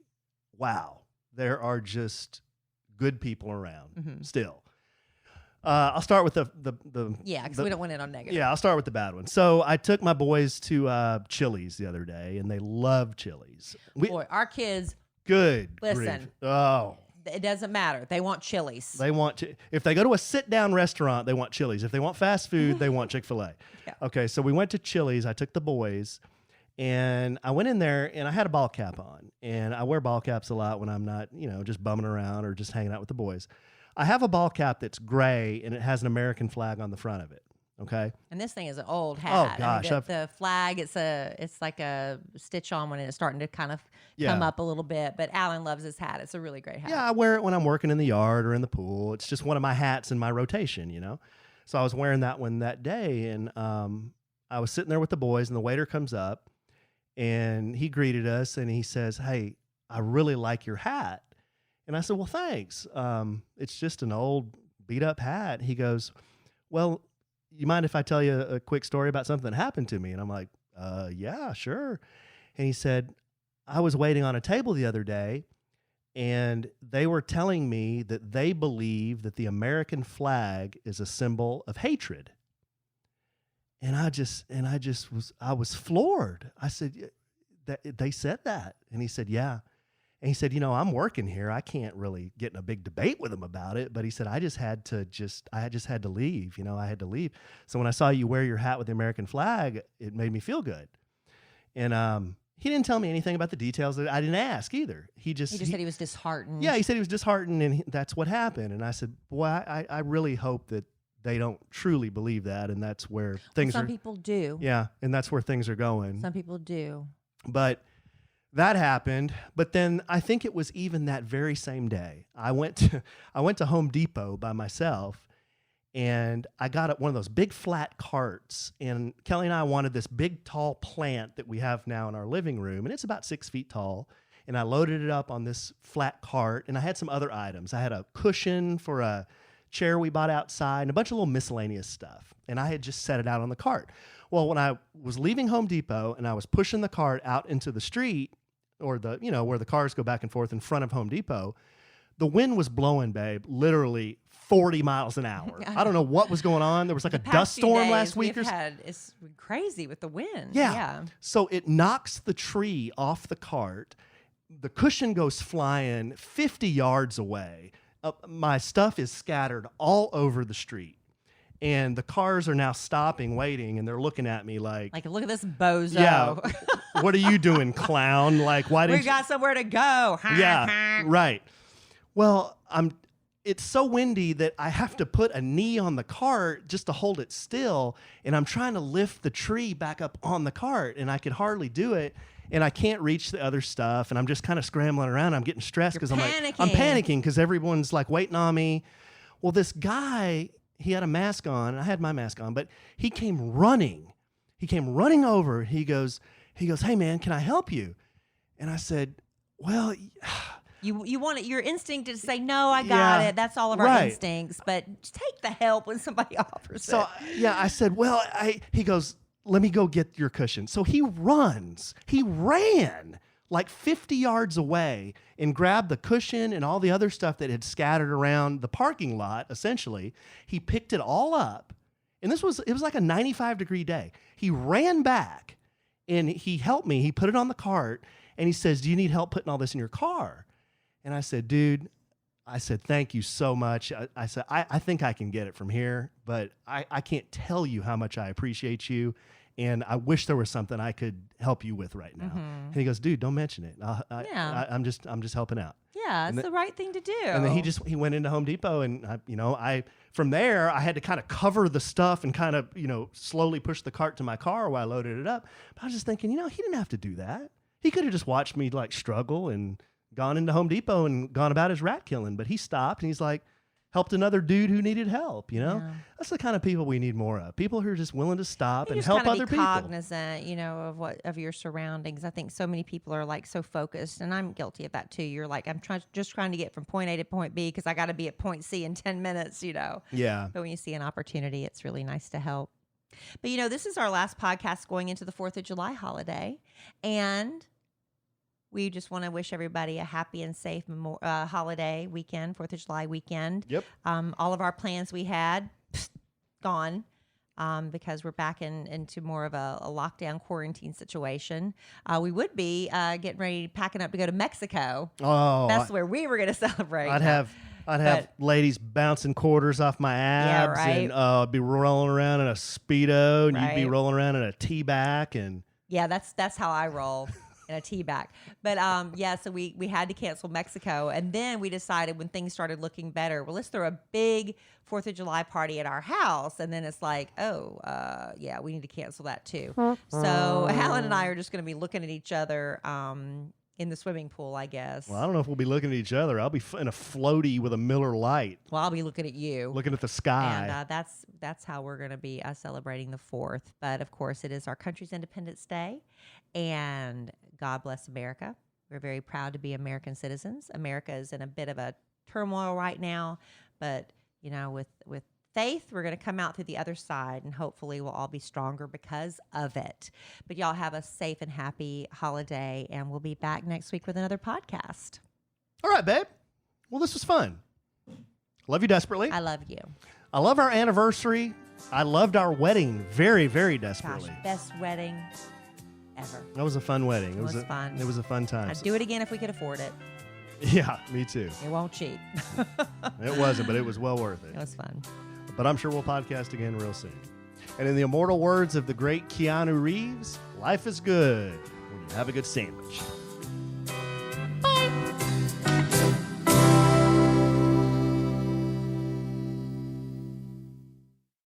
Speaker 2: wow, there are just good people around still. I'll start with the
Speaker 1: Yeah, because
Speaker 2: the-
Speaker 1: we don't want it on negative.
Speaker 2: Yeah, I'll start with the bad one. So I took my boys to Chili's the other day, and they love Chili's.
Speaker 1: Boy, our kids,
Speaker 2: Good.
Speaker 1: Listen.
Speaker 2: grief. Oh,
Speaker 1: it doesn't matter. They want Chili's.
Speaker 2: they want to. If they go to a sit-down restaurant, they want Chili's. If they want fast food, they want Chick-fil-A.
Speaker 1: Yeah.
Speaker 2: Okay, so we went to Chili's. I took the boys, and I went in there, and I had a ball cap on, and I wear ball caps a lot when I'm not, just bumming around or just hanging out with the boys. I have a ball cap that's gray, and it has an American flag on the front of it. Okay.
Speaker 1: And this thing is an old hat.
Speaker 2: Oh, gosh,
Speaker 1: the flag, it's like a stitch on when it's starting to kind of
Speaker 2: Yeah.
Speaker 1: come up a little bit. But Alan loves his hat. It's a really great hat.
Speaker 2: Yeah, I wear it when I'm working in the yard or in the pool. It's just one of my hats in my rotation. So I was wearing that one that day, and I was sitting there with the boys, and the waiter comes up, and he greeted us, and he says, "Hey, I really like your hat." And I said, "Well, thanks. It's just an old beat up hat." He goes, "Well, you mind if I tell you a quick story about something that happened to me?" And I'm like, "Yeah, sure." And he said, "I was waiting on a table the other day, and they were telling me that they believe that the American flag is a symbol of hatred." And I was floored. I said, "They said that?" And he said, "Yeah." And he said, "I'm working here. I can't really get in a big debate with them about it." But he said, I just had to leave. I had to leave. So when I saw you wear your hat with the American flag, it made me feel good. And he didn't tell me anything about the details. I didn't ask either. He just
Speaker 1: said he was disheartened.
Speaker 2: Yeah, he said he was disheartened, and that's what happened. And I said, "Boy, I really hope that they don't truly believe that, and that's where things
Speaker 1: Some
Speaker 2: are."
Speaker 1: people do.
Speaker 2: Yeah, and that's where things are going.
Speaker 1: Some people do.
Speaker 2: But that happened. But then I think it was even that very same day, I went to Home Depot by myself, and I got one of those big flat carts. And Kellie and I wanted this big tall plant that we have now in our living room, and it's about 6 feet tall. And I loaded it up on this flat cart, and I had some other items. I had a cushion for a chair we bought outside, and a bunch of little miscellaneous stuff. And I had just set it out on the cart. Well, when I was leaving Home Depot and I was pushing the cart out into the street, or where the cars go back and forth in front of Home Depot, the wind was blowing, babe, literally 40 miles an hour. I don't know what was going on. There was like a dust storm last week or something.
Speaker 1: It's crazy with the wind.
Speaker 2: Yeah. So it knocks the tree off the cart. The cushion goes flying 50 yards away. My stuff is scattered all over the street. And the cars are now stopping, waiting, and they're looking at me like,
Speaker 1: look at this bozo.
Speaker 2: "Yeah, what are you doing, clown? Like, why didn't
Speaker 1: we got somewhere to go."
Speaker 2: Yeah, right. Well, it's so windy that I have to put a knee on the cart just to hold it still, and I'm trying to lift the tree back up on the cart, and I could hardly do it, and I can't reach the other stuff, and I'm just kind of scrambling around. I'm getting stressed because I'm panicking because everyone's like waiting on me. Well, this guy, he had a mask on, and I had my mask on, but he came running. He came running over. He goes, "Hey man, can I help you?" And I said, "Well,
Speaker 1: You want it. Your instinct is to say, "No, I got it." That's all of our instincts. But take the help when somebody offers
Speaker 2: so
Speaker 1: it.
Speaker 2: yeah." I said, "Well," he goes, "Let me go get your cushion." So he ran like 50 yards away and grabbed the cushion and all the other stuff that had scattered around the parking lot. Essentially, he picked it all up, and it was like a 95-degree day. He ran back and he helped me. He put it on the cart, and he says, "Do you need help putting all this in your car?" And I said, "Dude," I said, "thank you so much." I said, I think I can get it from here, but I can't tell you how much I appreciate you, and I wish there was something I could help you with right now." And he goes, "Dude, don't mention it. I'm just helping out."
Speaker 1: Yeah, it's the right thing to do.
Speaker 2: And then he went into Home Depot, and I from there I had to kind of cover the stuff and kind of slowly push the cart to my car while I loaded it up. But I was just thinking, he didn't have to do that. He could have just watched me like struggle and gone into Home Depot and gone about his rat killing, but he stopped and he's like, helped another dude who needed help.
Speaker 1: Yeah.
Speaker 2: That's the kind of people we need more of. People who are just willing to stop and
Speaker 1: just
Speaker 2: help
Speaker 1: kinda
Speaker 2: other
Speaker 1: be
Speaker 2: people.
Speaker 1: cognizant, of your surroundings. I think so many people are like so focused, and I'm guilty of that too. You're like, I'm just trying to get from point A to point B because I got to be at point C in 10 minutes.
Speaker 2: Yeah.
Speaker 1: But when you see an opportunity, it's really nice to help. But this is our last podcast going into the 4th of July holiday, and
Speaker 3: we just want to wish everybody a happy and safe holiday weekend, 4th of July weekend.
Speaker 2: Yep.
Speaker 3: All of our plans we had, gone. Because we're back into more of a lockdown quarantine situation. We would be getting ready, packing up to go to Mexico.
Speaker 2: Oh,
Speaker 3: That's where we were going to celebrate.
Speaker 2: I'd have ladies bouncing quarters off my abs, and I'd be rolling around in a Speedo, and you'd be rolling around in a tea back, and
Speaker 3: yeah, that's how I roll. In a tea bag. But so we had to cancel Mexico. And then we decided when things started looking better, well, let's throw a big 4th of July party at our house. And then it's like, we need to cancel that too. So Alan and I are just going to be looking at each other in the swimming pool, I guess.
Speaker 2: Well, I don't know if we'll be looking at each other. I'll be in a floaty with a Miller Lite.
Speaker 3: Well, I'll be looking at you.
Speaker 2: Looking at the sky.
Speaker 3: And that's how we're going to be celebrating the 4th. But, of course, it is our country's Independence Day. And God bless America. We're very proud to be American citizens. America is in a bit of a turmoil right now. But, with faith, we're going to come out through the other side, and hopefully we'll all be stronger because of it. But y'all have a safe and happy holiday, and we'll be back next week with another podcast.
Speaker 2: All right, babe. Well, this was fun. Love you desperately.
Speaker 3: I love you.
Speaker 2: I love our anniversary. I loved our wedding very, very desperately.
Speaker 3: Gosh, best wedding ever.
Speaker 2: That was a fun wedding.
Speaker 3: It was fun.
Speaker 2: It was a fun time.
Speaker 3: I'd do it again if we could afford it.
Speaker 2: Yeah, me too.
Speaker 3: It won't cheap.
Speaker 2: It wasn't, but it was well worth it.
Speaker 3: It was fun.
Speaker 2: But I'm sure we'll podcast again real soon. And in the immortal words of the great Keanu Reeves, life is good when you have a good sandwich.